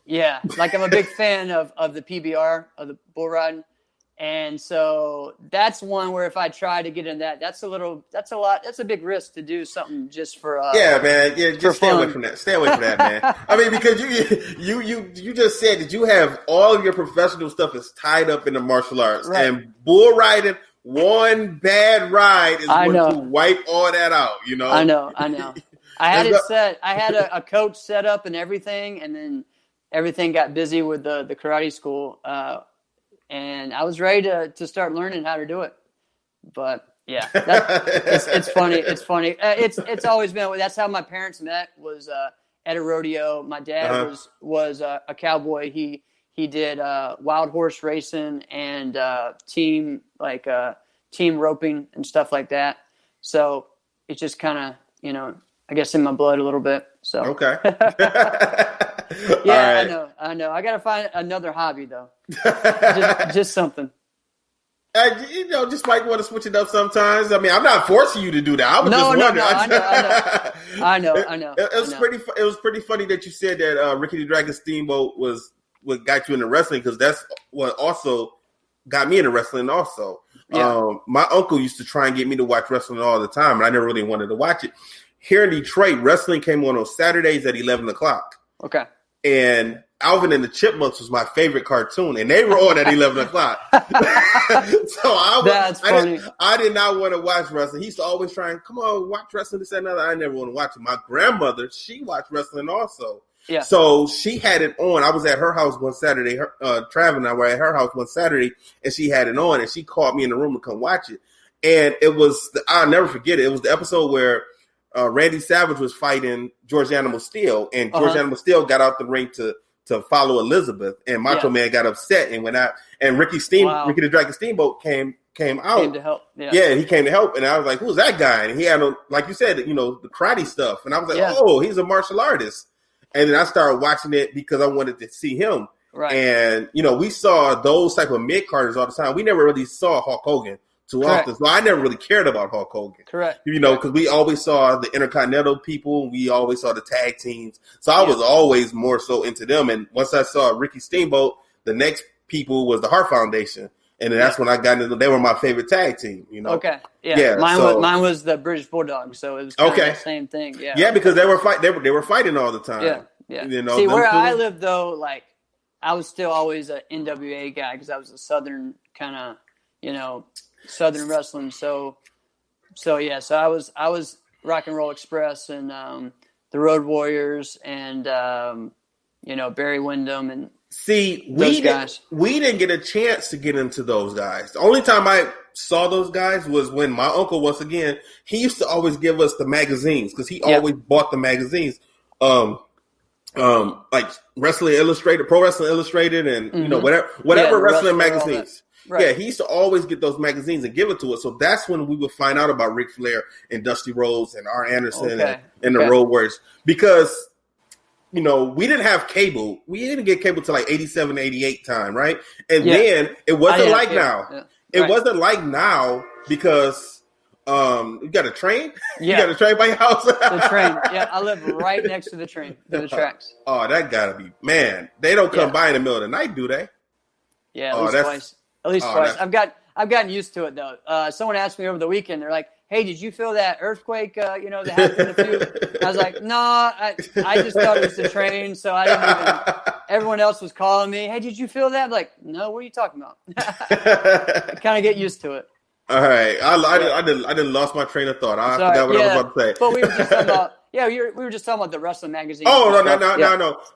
Yeah, like I'm a big fan of the PBR, of the bull riding. And so that's one where if I try to get in that's a big risk to do something just for just stay away from that. Stay away from that, man. I mean, because you just said that you have all of your professional stuff is tied up in the martial arts, and bull riding, one bad ride is going to wipe all that out. I know. I had it set. I had a coach set up and everything, and then everything got busy with the karate school. And I was ready to start learning how to do it, but yeah, it's funny. It's funny. It's always been. That's how my parents met. Was at a rodeo. My dad was a cowboy. He did wild horse racing and team roping and stuff like that. So it's just kind of I guess in my blood a little bit. So okay. Yeah, right. I know. I got to find another hobby though. just something. Just might want to switch it up sometimes. I mean, I'm not forcing you to do that. I was just wondering. No, I know. It was pretty funny that you said that Ricky the Dragon Steamboat was what got you into wrestling, because that's what also got me into wrestling also. Yeah. My uncle used to try and get me to watch wrestling all the time, and I never really wanted to watch it. Here in Detroit, wrestling came on Saturdays at 11 o'clock. Okay. And Alvin and the Chipmunks was my favorite cartoon, and they were on at 11 o'clock. So I did not want to watch wrestling. He used to always try and, come on, watch wrestling, this and another. I never want to watch it. My grandmother, she watched wrestling also. Yeah. So she had it on. I was at her house one Saturday. Trav and I were at her house one Saturday, and she had it on, and she called me in the room to come watch it. And it was, I'll never forget it. It was the episode where Randy Savage was fighting George Animal Steel, and George Animal Steel got out the ring to follow Elizabeth, and Macho Man got upset and went out, and Ricky the Dragon Steamboat came out. Came to help. Yeah, he came to help, and I was like, who's that guy? And he had, like you said, the karate stuff, and I was like, oh, he's a martial artist. And then I started watching it because I wanted to see him. Right. And, we saw those type of mid-carders all the time. We never really saw Hulk Hogan too often. So I never really cared about Hulk Hogan. Correct. Because we always saw the Intercontinental people. We always saw the tag teams. So I was always more so into them. And once I saw Ricky Steamboat, the next people was the Hart Foundation. And then that's when I got into them. They were my favorite tag team, Okay. Yeah. Mine was the British Bulldogs, so it was kind of the same thing. Yeah. Yeah, because they were fighting all the time. Yeah. Yeah. See, where I lived though, like I was still always an NWA guy because I was a Southern kind of, Southern wrestling. So I was Rock and Roll Express and the Road Warriors and Barry Windham and we didn't get a chance to get into those guys. The only time I saw those guys was when my uncle, once again, he used to always give us the magazines because he always bought the magazines. Like Wrestling Illustrated, Pro Wrestling Illustrated, and whatever wrestling magazines. Right. Yeah, he used to always get those magazines and give it to us. So that's when we would find out about Ric Flair and Dusty Rhodes and R. Anderson and the Road Warriors. Because, we didn't have cable. We didn't get cable till like 87, 88 time, right? And then it wasn't like now. Yeah. It wasn't like now because you got a train? Yeah. You got a train by your house? The train. Yeah, I live right next to the train, to the tracks. Oh, that gotta be, man. They don't come by in the middle of the night, do they? Yeah, at least twice. At least twice. I've gotten used to it though. Someone asked me over the weekend. They're like, "Hey, did you feel that earthquake? That happened a few?" I was like, "No, I just thought it was the train, so I didn't even." Everyone else was calling me. "Hey, did you feel that?" I'm like, "No, what are you talking about?" I kind of get used to it. All right, I didn't lost my train of thought. I forgot what I was about to say. But we were just talking about. Yeah, we were just talking about the wrestling magazine. Oh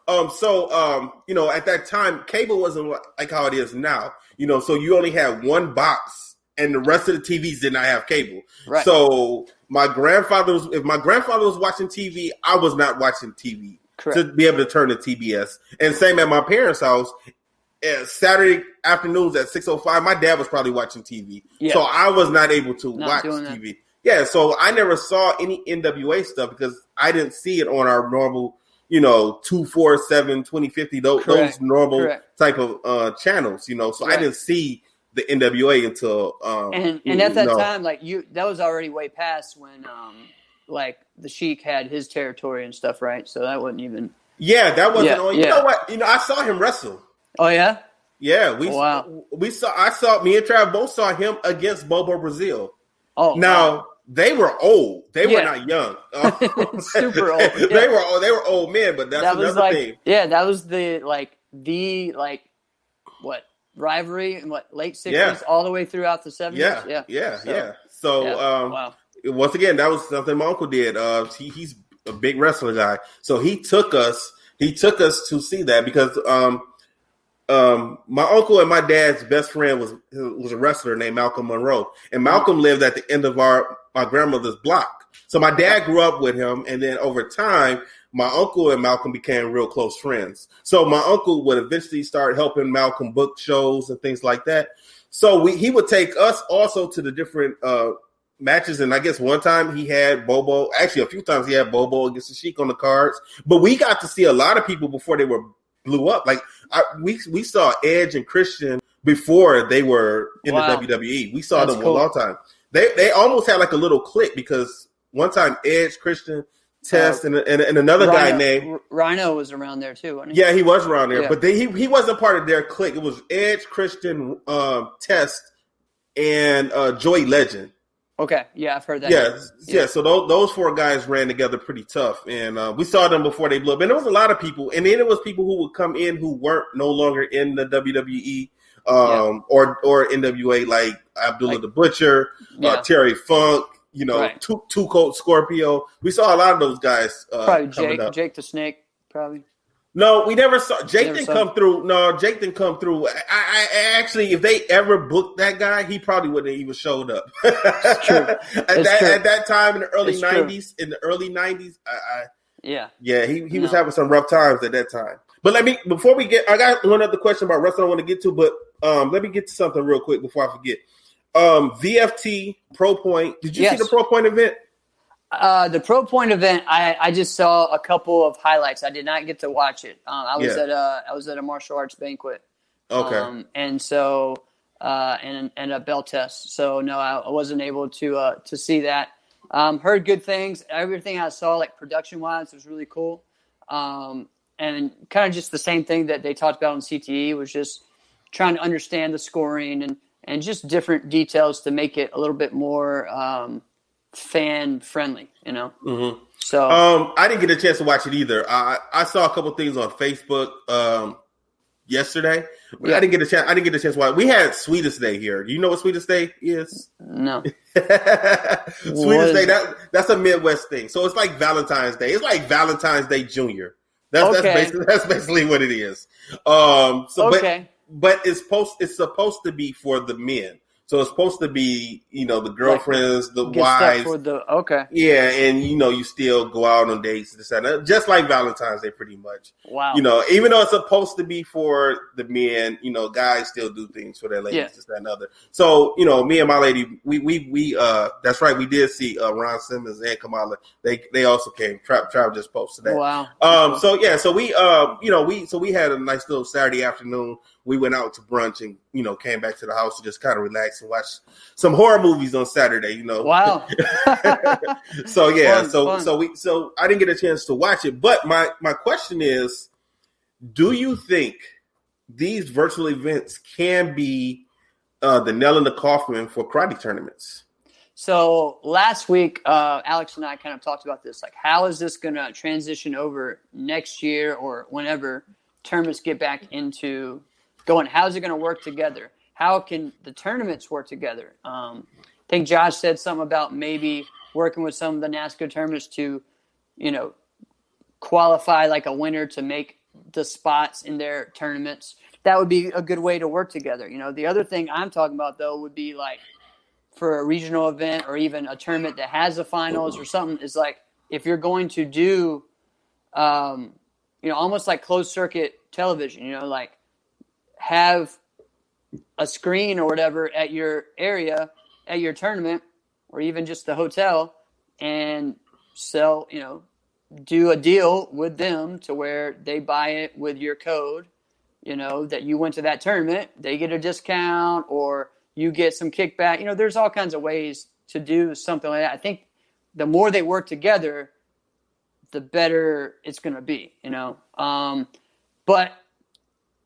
no. So at that time, cable wasn't like how it is now. So you only had one box, and the rest of the TVs did not have cable. Right. So if my grandfather was watching TV, I was not watching TV. Correct. To be able to turn to TBS. And same at my parents' house. Saturday afternoons at 6:05, my dad was probably watching TV. Yeah. So I was not able to watch TV. That. Yeah, so I never saw any NWA stuff because I didn't see it on our normal, 247, 2050, those normal type of channels, So I didn't see the NWA until and at that time, that was already way past when the Sheik had his territory and stuff, right? So that wasn't even. Yeah, that wasn't on. You know what? I saw him wrestle. Oh yeah. Yeah, me and Trav both saw him against Bobo Brazil. Oh, now they were old. They were not young. Super old. Yeah. They were old men, but that's another thing. Yeah, that was the rivalry in late 60s all the way throughout the 70s. Yeah. So once again, that was something my uncle did. He's a big wrestler guy, so he took us to see that because my uncle and my dad's best friend was a wrestler named Malcolm Monroe, and Malcolm lived at the end of my grandmother's block. So my dad grew up with him, and then over time, my uncle and Malcolm became real close friends. So my uncle would eventually start helping Malcolm book shows and things like that. So he would take us also to the different matches, and I guess one time he had Bobo. Actually, a few times he had Bobo against the Sheik on the cards. But we got to see a lot of people before they were blew up. Like we saw Edge and Christian before they were in the WWE. We saw them a long time. They almost had like a little clique because one time Edge, Christian, Test, and another guy named Rhino was around there too, wasn't he? Yeah, he was around there, but he wasn't part of their clique. It was Edge, Christian, Test, and Joey Legend. Okay, yeah, I've heard that. Yeah. So those four guys ran together pretty tough, and we saw them before they blew up. And there was a lot of people, and then there was people who would come in who weren't no longer in the WWE or NWA, like Abdullah the Butcher, Terry Funk. Two Cold Scorpio. We saw a lot of those guys. Probably Jake the Snake. Probably. No, we never saw. Jake didn't come through. No, Jake didn't come through. I actually, if they ever booked that guy, he probably wouldn't have even showed up. It's true. At that time in the early '90s, he was having some rough times at that time. But before we get, I got one other question about wrestling I want to get to, but let me get to something real quick before I forget. VFT Pro Point. Did you see the Pro Point event? The Pro Point event, I just saw a couple of highlights. I did not get to watch it. I was at a martial arts banquet. Okay. And so and a bell test. So no, I wasn't able to see that. Heard good things. Everything I saw, like production wise, was really cool. And kind of just the same thing that they talked about on CTE was just trying to understand the scoring and just different details to make it a little bit more fan friendly, Mm-hmm. So I didn't get a chance to watch it either. I saw a couple things on Facebook yesterday. But I didn't get a chance to watch it. We had Sweetest Day here. Do you know what Sweetest Day is? No. Sweetest Day, that's a Midwest thing. So it's like Valentine's Day. It's like Valentine's Day Junior. That's basically what it is. But it's supposed to be for the men. So it's supposed to be, the girlfriends, the wives. Yeah, and, you still go out on dates, this and that, just like Valentine's Day pretty much. Wow. Even though it's supposed to be for the men, guys still do things for their ladies, this, that, and other. So, me and my lady, we that's right, we did see Ron Simmons and Kamala. They also came. Trav just posted that. Wow. So we had a nice little Saturday afternoon. We went out to brunch and, came back to the house to just kind of relax and watch some horror movies on Saturday, Wow. So fun. So I didn't get a chance to watch it. But my question is, do you think these virtual events can be the nail in the coffin for karate tournaments? So last week, Alex and I kind of talked about this. Like, how is this going to transition over next year or whenever tournaments get back into going? How's it going to work together? How can the tournaments work together? I think Josh said something about maybe working with some of the NASCAR tournaments to, qualify like a winner to make the spots in their tournaments. That would be a good way to work together. The other thing I'm talking about, though, would be like for a regional event or even a tournament that has a finals or something, is like if you're going to do, almost like closed circuit television, like have a screen or whatever at your area, at your tournament, or even just the hotel, and sell, do a deal with them to where they buy it with your code, that you went to that tournament, they get a discount or you get some kickback. There's all kinds of ways to do something like that. I think the more they work together, the better it's going to be, but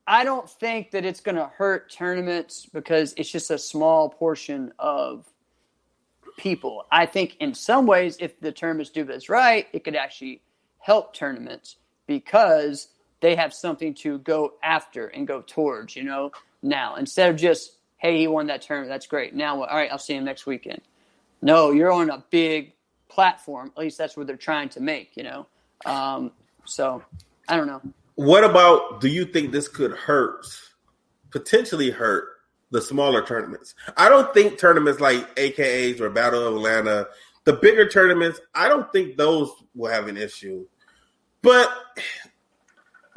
I don't think that it's going to hurt tournaments because it's just a small portion of people. I think in some ways, if the tournaments do this right, it could actually help tournaments because they have something to go after and go towards, now. Instead of just, hey, he won that tournament, that's great. Now what? All right, I'll see him next weekend. No, you're on a big platform. At least that's what they're trying to make, So I don't know. What about, do you think this could potentially hurt the smaller tournaments? I don't think tournaments like AKAs or Battle of Atlanta, the bigger tournaments, I don't think those will have an issue. But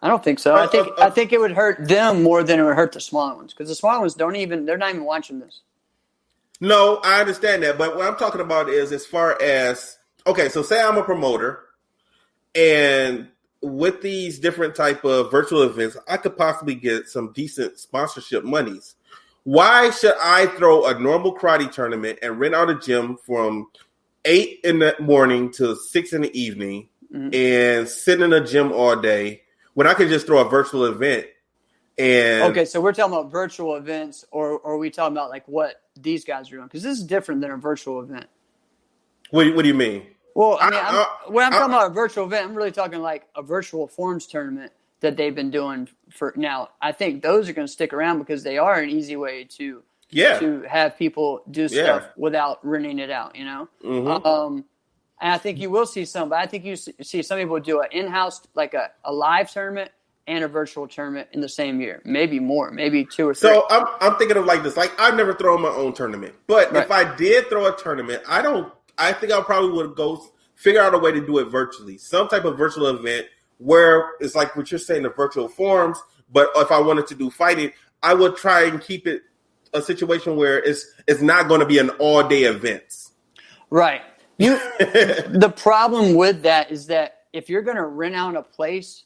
I don't think so. I think it would hurt them more than it would hurt the smaller ones because the smaller ones they're not even watching this. No, I understand that, but what I'm talking about is as far as okay. So say I'm a promoter, and with these different type of virtual events, I could possibly get some decent sponsorship monies. Why should I throw a normal karate tournament and rent out a gym from 8 in the morning to 6 in the evening and sit in a gym all day when I could just throw a virtual event? And okay, so we're talking about virtual events, or are we talking about like what these guys are doing? Because this is different than a virtual event. What do you mean? Well, I mean, when I'm talking about a virtual event, I'm really talking like a virtual forms tournament that they've been doing for now. I think those are going to stick around because they are an easy way to have people do stuff without renting it out, you know? And I think you will see some, but I think you see some people do an in-house, like a live tournament and a virtual tournament in the same year. Maybe more, maybe 2 or 3. So I'm thinking of like this. Like I've never thrown my own tournament, but if I did throw a tournament, I think I probably would go figure out a way to do it virtually. Some type of virtual event where it's like what you're saying, the virtual forums. But if I wanted to do fighting, I would try and keep it a situation where it's not going to be an all day event. Right. The problem with that is that if you're going to rent out a place,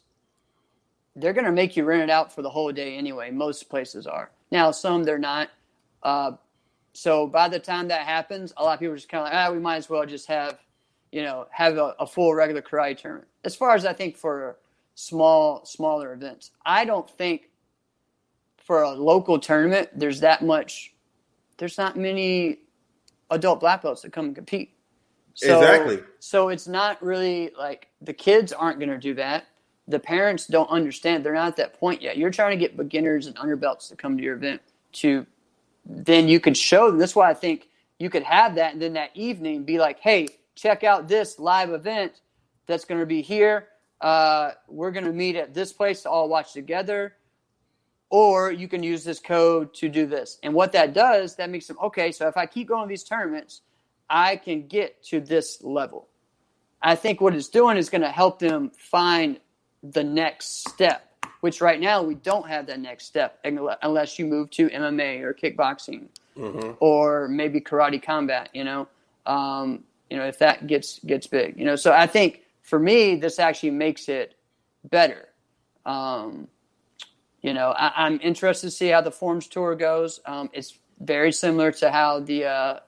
they're going to make you rent it out for the whole day anyway. Most places are. Now, some they're not. So by the time that happens, a lot of people are just kind of like, we might as well just have a full regular karate tournament. As far as I think for smaller events, I don't think for a local tournament there's not many adult black belts that come and compete. So, exactly. So it's not really like the kids aren't going to do that. The parents don't understand. They're not at that point yet. You're trying to get beginners and underbelts to come to your event then you could show them. That's why I think you could have that, and then that evening be like, hey, check out this live event that's going to be here. We're going to meet at this place to all watch together, or you can use this code to do this. And what that does, that makes them, okay, so if I keep going to these tournaments, I can get to this level. I think what it's doing is going to help them find the next step, which right now we don't have that next step unless you move to MMA or kickboxing or maybe karate combat, if that gets big, so I think for me, this actually makes it better. I'm interested to see how the Forms Tour goes. It's very similar to how the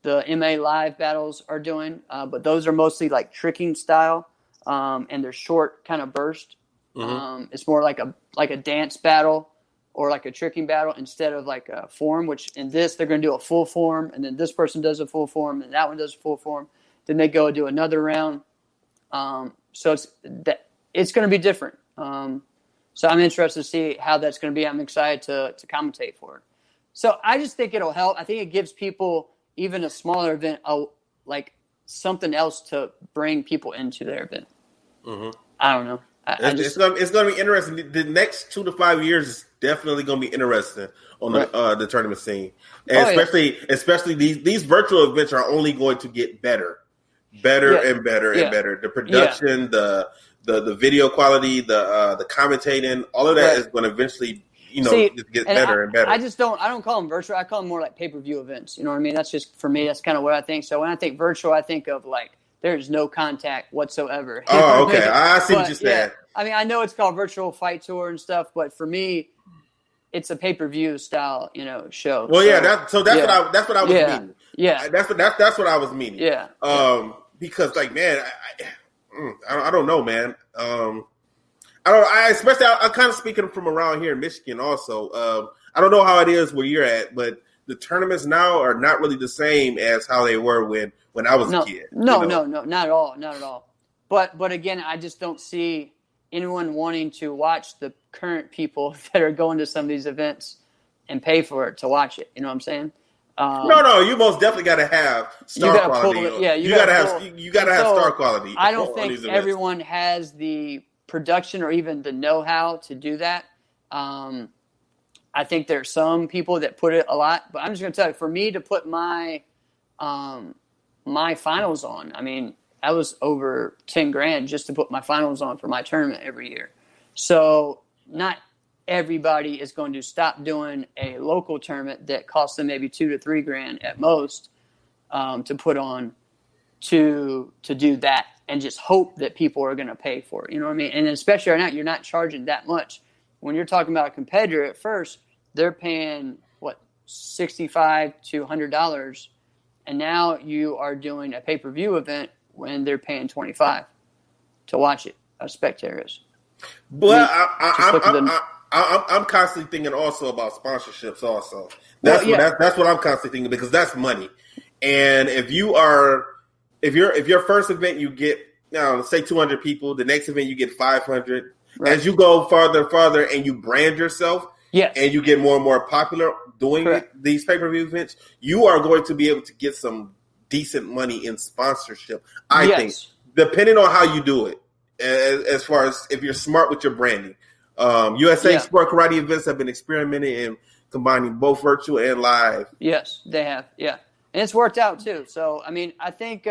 MA Live battles are doing, but those are mostly like tricking style, and they're short kind of burst. It's more like a dance battle or like a tricking battle instead of like a form, which in this they're going to do a full form, and then this person does a full form, and that one does a full form. Then they go do another round. So it's going to be different. So I'm interested to see how that's going to be. I'm excited to commentate for it. So I just think it'll help. I think it gives people, even a smaller event, like something else to bring people into their event. I don't know. It's going to be interesting. The next 2 to 5 years is definitely going to be interesting on the tournament scene, and especially these virtual events are only going to get better and better and better. The production, the video quality, the commentating, all of that is going to eventually just get better and better. I don't call them virtual. I call them more like pay-per-view events. You know what I mean? That's just, for me, that's kind of what I think. So when I think virtual, I think of like there's no contact whatsoever. Oh, okay. I see what you're saying. I mean, I know it's called Virtual Fight Tour and stuff, but for me, it's a pay-per-view style, show. Well, that's what I was meaning. Yeah, that's what I was meaning. Yeah. Because like, man, I don't know, man. I'm kind of speaking from around here in Michigan also. I don't know how it is where you're at, but the tournaments now are not really the same as how they were when I was a kid. No, not at all. Not at all. But again, I just don't see anyone wanting to watch the current people that are going to some of these events and pay for it to watch it. You know what I'm saying? No, you most definitely got to have star quality. You got to have star quality. I don't think everyone has the production or even the know-how to do that. I think there's some people that put it a lot, but I'm just going to tell you, for me to put my finals on, I mean, that was over $10,000 just to put my finals on for my tournament every year. So not everybody is going to stop doing a local tournament that costs them maybe $2,000 to $3,000 at most to put on to do that and just hope that people are going to pay for it. You know what I mean? And especially right now, you're not charging that much. When you're talking about a competitor at first, they're paying $65 to $100, and now you are doing a pay-per-view event when they're paying $25 to watch it. A spectator is. But I'm constantly thinking also about sponsorships. Also, that's what I'm constantly thinking, because that's money. And if your first event you get, say 200 people, the next event you get 500. Right. As you go farther and farther, and you brand yourself, and you get more and more popular doing these pay-per-view events, you are going to be able to get some decent money in sponsorship. I think, depending on how you do it, as far as if you're smart with your branding. USA Sport Karate events have been experimenting in combining both virtual and live. Yes, they have. Yeah, and it's worked out too. So, I mean, I think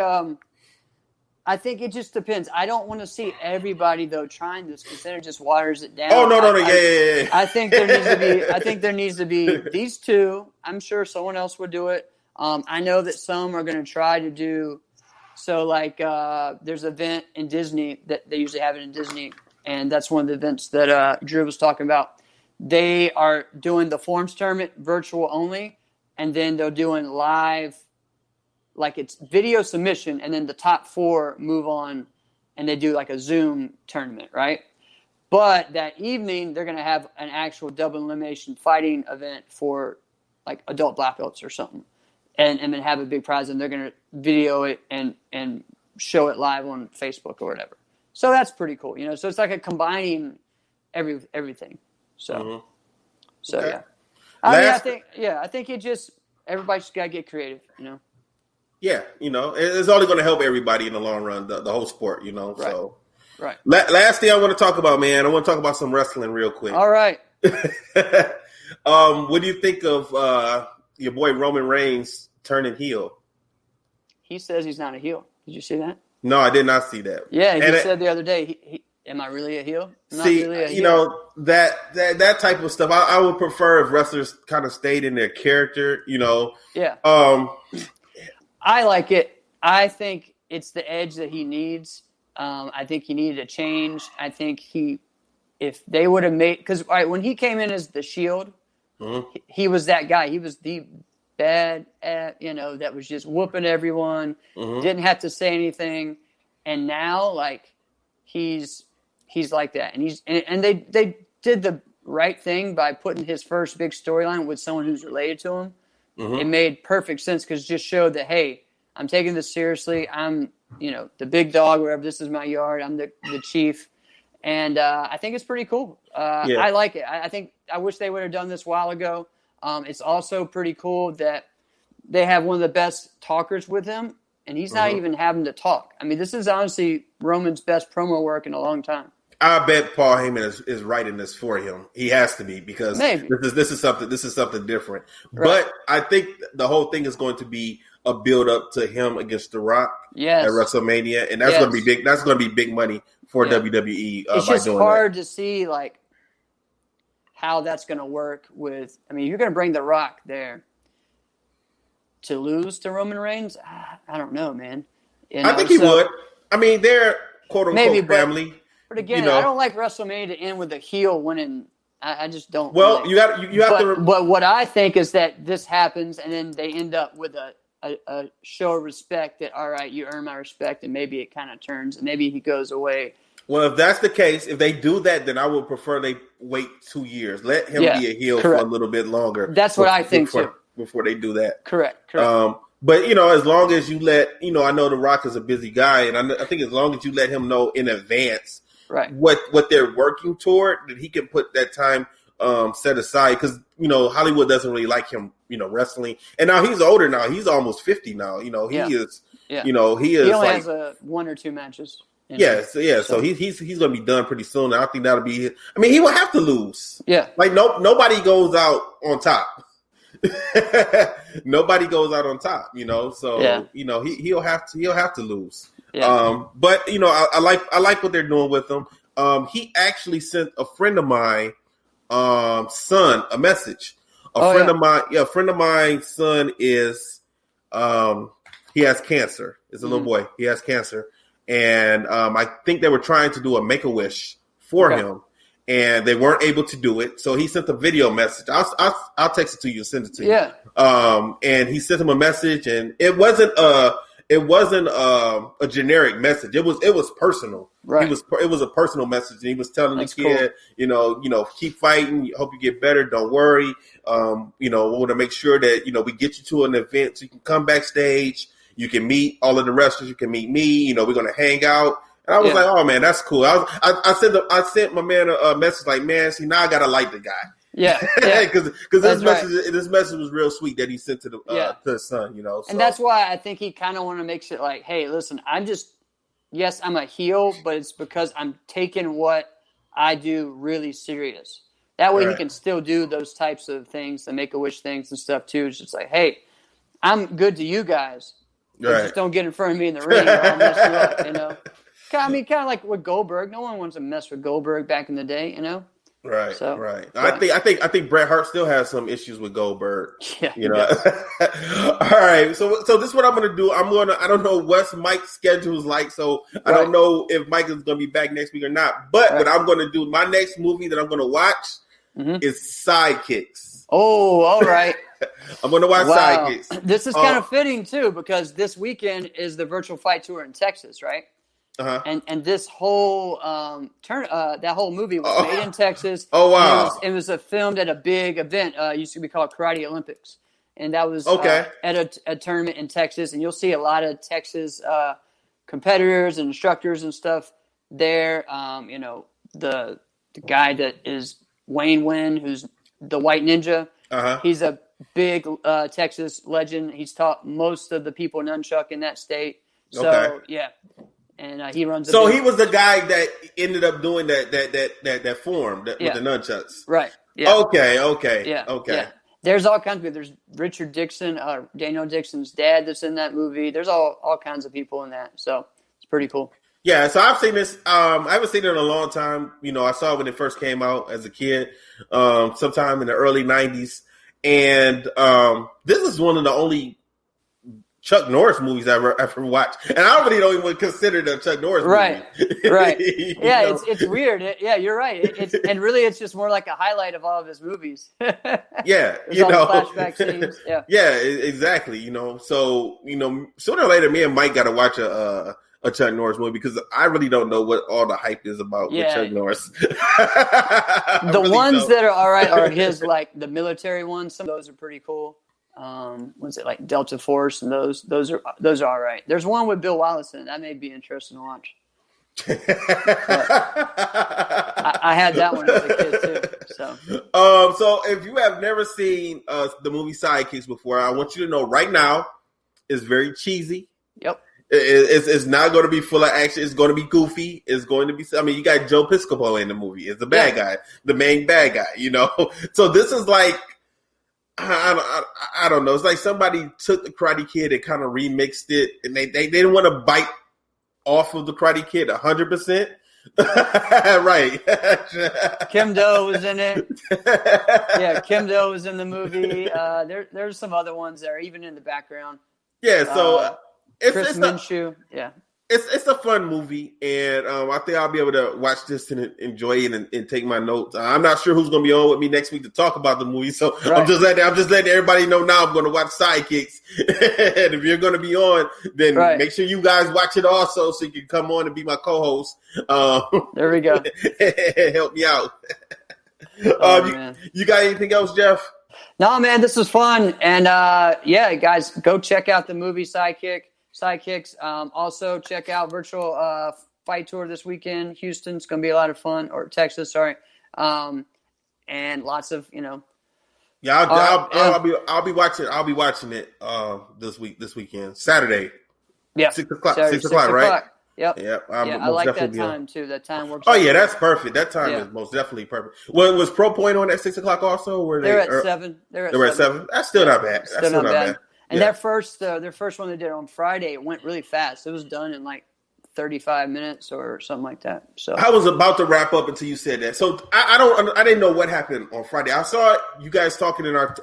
it just depends. I don't want to see everybody though trying this, because then it just waters it down. Oh no, yeah. I think there needs to be these two. I'm sure someone else would do it. I know that some are going to try to do. So like there's an event in Disney that they usually have it in Disney, and that's one of the events that Drew was talking about. They are doing the Forms tournament virtual only, and then they're doing live. Like it's video submission, and then the top 4 move on, and they do like a Zoom tournament, right? But that evening, they're going to have an actual double elimination fighting event for like adult black belts or something, and then have a big prize, and they're going to video it and show it live on Facebook or whatever. So that's pretty cool, you know. So it's like a combining everything. So, okay. I think it just everybody just got to get creative, you know. Yeah, you know, it's only going to help everybody in the long run, the whole sport, you know. Right. So, right. Last thing I want to talk about, man, I want to talk about some wrestling real quick. All right. What do you think of your boy Roman Reigns turning heel? He says he's not a heel. Did you see that? No, I did not see that. Yeah, he said the other day, am I really a heel? You know, that type of stuff, I would prefer if wrestlers kind of stayed in their character, you know. Yeah. I like it. I think it's the edge that he needs. I think he needed a change. I think if they would have made, because when he came in as the Shield, he was that guy. He was the bad, that was just whooping everyone, didn't have to say anything. And now, like, he's like that. And they did the right thing by putting his first big storyline with someone who's related to him. It made perfect sense, because it just showed that, hey, I'm taking this seriously. I'm, the big dog, wherever. This is my yard. I'm the chief. And I think it's pretty cool. I like it. I wish they would have done this a while ago. It's also pretty cool that they have one of the best talkers with him, and he's not even having to talk. I mean, this is honestly Roman's best promo work in a long time. I bet Paul Heyman is writing this for him. He has to be, because this is something different. Right. But I think the whole thing is going to be a build up to him against The Rock at WrestleMania, and that's going to be big. That's going to be big money for WWE. It's just hard to see like how that's going to work with. I mean, you're going to bring The Rock there to lose to Roman Reigns. I don't know, man. I think he would. I mean, they're quote unquote family. But again, I don't like WrestleMania to end with a heel winning. I just don't. Well, you have to. But what I think is that this happens, and then they end up with a show of respect that, all right, you earn my respect, and maybe it kind of turns, and maybe he goes away. Well, if that's the case, if they do that, then I would prefer they wait 2 years. Let him be a heel for a little bit longer. That's what I think too. Before they do that. Correct. But, as long as you let, I know The Rock is a busy guy, and I think as long as you let him know in advance what they're working toward, that he can put that time set aside, because, Hollywood doesn't really like him, wrestling. And now he's older now. He's almost 50 now. He is. Yeah. He is. He only has 1 or 2 matches. So he's going to be done pretty soon. I think that'll be it. I mean, he will have to lose. Yeah. Like nobody goes out on top. Nobody goes out on top, So he'll have to lose. Yeah. But I like what they're doing with him. He actually sent a friend of mine son a message. A friend of mine's son is he has cancer. It's a little boy. He has cancer. And I think they were trying to do a Make-A-Wish for him, and they weren't able to do it. So he sent a video message. I'll text it to you and send it to you. Yeah. And he sent him a message, and it wasn't a generic message. It was personal. Right. It was a personal message, and he was telling the kid, cool. Keep fighting. Hope you get better. Don't worry. We want to make sure that we get you to an event so you can come backstage. You can meet all of the wrestlers. You can meet me. We're gonna hang out. And I was like, oh man, that's cool. I sent my man a message like, man, see, now I gotta like the guy. Yeah, because this message was real sweet that he sent to his son. So. And that's why I think he kind of want to make it like, hey, listen, yes, I'm a heel, but it's because I'm taking what I do really serious. That way he can still do those types of things, the Make-A-Wish things and stuff too. It's just like, hey, I'm good to you guys. But just don't get in front of me in the ring or I'll mess you up, I mean, kind of like with Goldberg. No one wants to mess with Goldberg back in the day, Right, so, right. Yeah. I think Bret Hart still has some issues with Goldberg. Yeah. All right. So this is what I'm gonna do. I don't know what Mike's schedule is like, so I don't know if Mike is gonna be back next week or not. But what I'm gonna do, my next movie that I'm gonna watch is Sidekicks. Oh, all right. I'm gonna watch Sidekicks. This is kind of fitting too, because this weekend is the Virtual Fight Tour in Texas, right? Uh-huh. And this whole that whole movie was made in Texas. Oh wow! It was filmed at a big event. Used to be called Karate Olympics, and that was at a tournament in Texas. And you'll see a lot of Texas competitors and instructors and stuff there. The guy that is Wayne Wynn, who's the White Ninja. Uh-huh. He's a big Texas legend. He's taught most of the people nunchuck in that state. So yeah. And he runs. So he was the guy that ended up doing that form with the nunchucks, right? Yeah. Okay. Yeah. Okay. Yeah. There's all kinds of people. There's Richard Dixon, Daniel Dixon's dad, that's in that movie. There's all kinds of people in that, so it's pretty cool. Yeah. So I've seen this. I haven't seen it in a long time. I saw it when it first came out as a kid, sometime in the early '90s, and this is one of the only Chuck Norris movies I ever watched, and I really don't even consider the Chuck Norris movie. Right. Yeah, it's weird. You're right. It's just more like a highlight of all of his movies. Yeah, flashback scenes. Yeah, exactly. So sooner or later, me and Mike got to watch a Chuck Norris movie because I really don't know what all the hype is about with Chuck Norris. The ones that are all right are his, like the military ones. Some of those are pretty cool. What's it like Delta Force and those are all right. There's one with Bill Wallace in it. That may be interesting to watch. I had that one as a kid too. So if you have never seen the movie Sidekicks before, I want you to know right now it's very cheesy. Yep. It's not going to be full of action. It's going to be goofy. It's going to be. I mean, you got Joe Piscopo in the movie. It's the bad guy, the main bad guy. So this is like. I don't know. It's like somebody took the Karate Kid and kind of remixed it, and they didn't want to bite off of the Karate Kid 100%. Right. Kim Do was in it. Yeah, Kim Do was in the movie. There's some other ones that are even in the background. Yeah. So Chris Minshew. Yeah. It's a fun movie, and I think I'll be able to watch this and enjoy it and take my notes. I'm not sure who's going to be on with me next week to talk about the movie, so I'm just letting everybody know now I'm going to watch Sidekicks. And if you're going to be on, then make sure you guys watch it also, so you can come on and be my co-host. There we go. Help me out. Man. You got anything else, Jeff? No, man, this was fun, and guys, go check out the movie Sidekicks. Also, check out Virtual Fight Tour this weekend. Houston, it's going to be a lot of fun, or Texas, sorry. And lots of, Yeah, I'll be watching. I'll be watching it this weekend, Saturday. Yeah, 6 o'clock. Saturday, 6 o'clock, right? Yep. Yep. I like that time too. That time works. Oh yeah, that's perfect. That time is most definitely perfect. Well, was Pro Point on at 6 o'clock also? They're at 7. They're at 7. That's still not bad. That's still not bad. And their first one they did on Friday, it went really fast. It was done in like 35 minutes or something like that. So I was about to wrap up until you said that. So I didn't know what happened on Friday. I saw you guys talking in our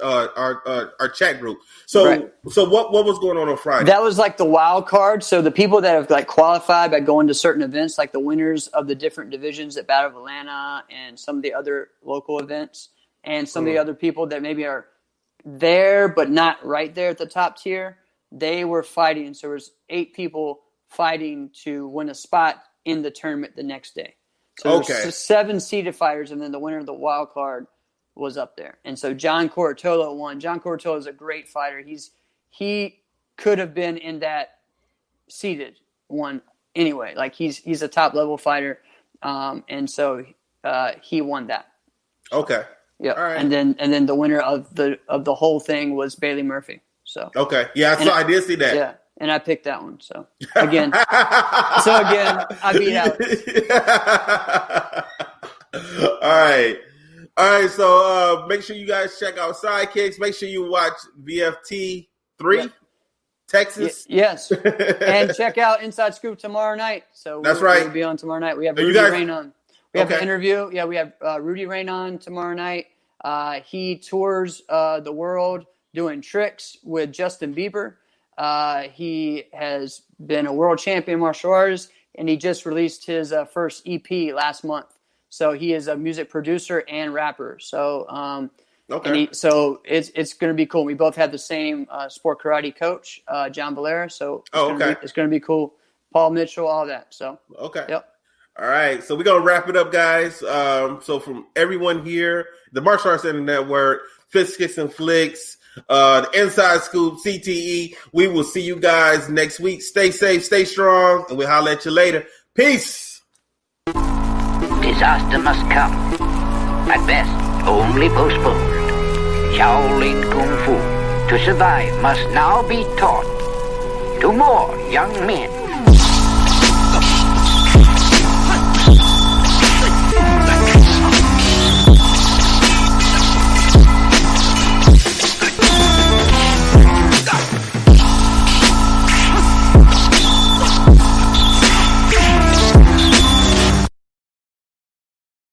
chat group. So right. So what was going on Friday? That was like the wild card. So the people that have like qualified by going to certain events, like the winners of the different divisions at Battle of Atlanta and some of the other local events, and some of the other people that maybe are there but not right there at the top tier, they were fighting. So there was 8 people fighting to win a spot in the tournament the next day. So there's 7 seeded fighters, and then the winner of the wild card was up there. And so John Cortolo won. John Cortolo is a great fighter. He could have been in that seeded one anyway. Like he's a top level fighter, and so he won that. Okay. Yeah. All right. And then the winner of the whole thing was Bailey Murphy. So okay. Yeah, I did see that. Yeah. And I picked that one. So again, I beat out. All right. So make sure you guys check out Sidekicks. Make sure you watch VFT 3, Yep. Texas. Yes. And check out Inside Scoop tomorrow night. So that's right. We'll be on tomorrow night. We have Rudy Rain on. We have an interview. Yeah, we have Rudy Rain on tomorrow night. He tours the world doing tricks with Justin Bieber. He has been a world champion martial artist, and he just released his first EP last month. So he is a music producer and rapper. So so it's going to be cool. We both have the same sport karate coach, John Valera. So it's going to be cool. Paul Mitchell, all that. So yep. All right, so we're going to wrap it up, guys. So from everyone here, the Martial Arts Internet Network, Fist Kicks and Flicks, the Inside Scoop, CTE, we will see you guys next week. Stay safe, stay strong, and we'll holler at you later. Peace! Disaster must come. At best, only postponed. Shaolin Kung Fu, to survive, must now be taught to more young men.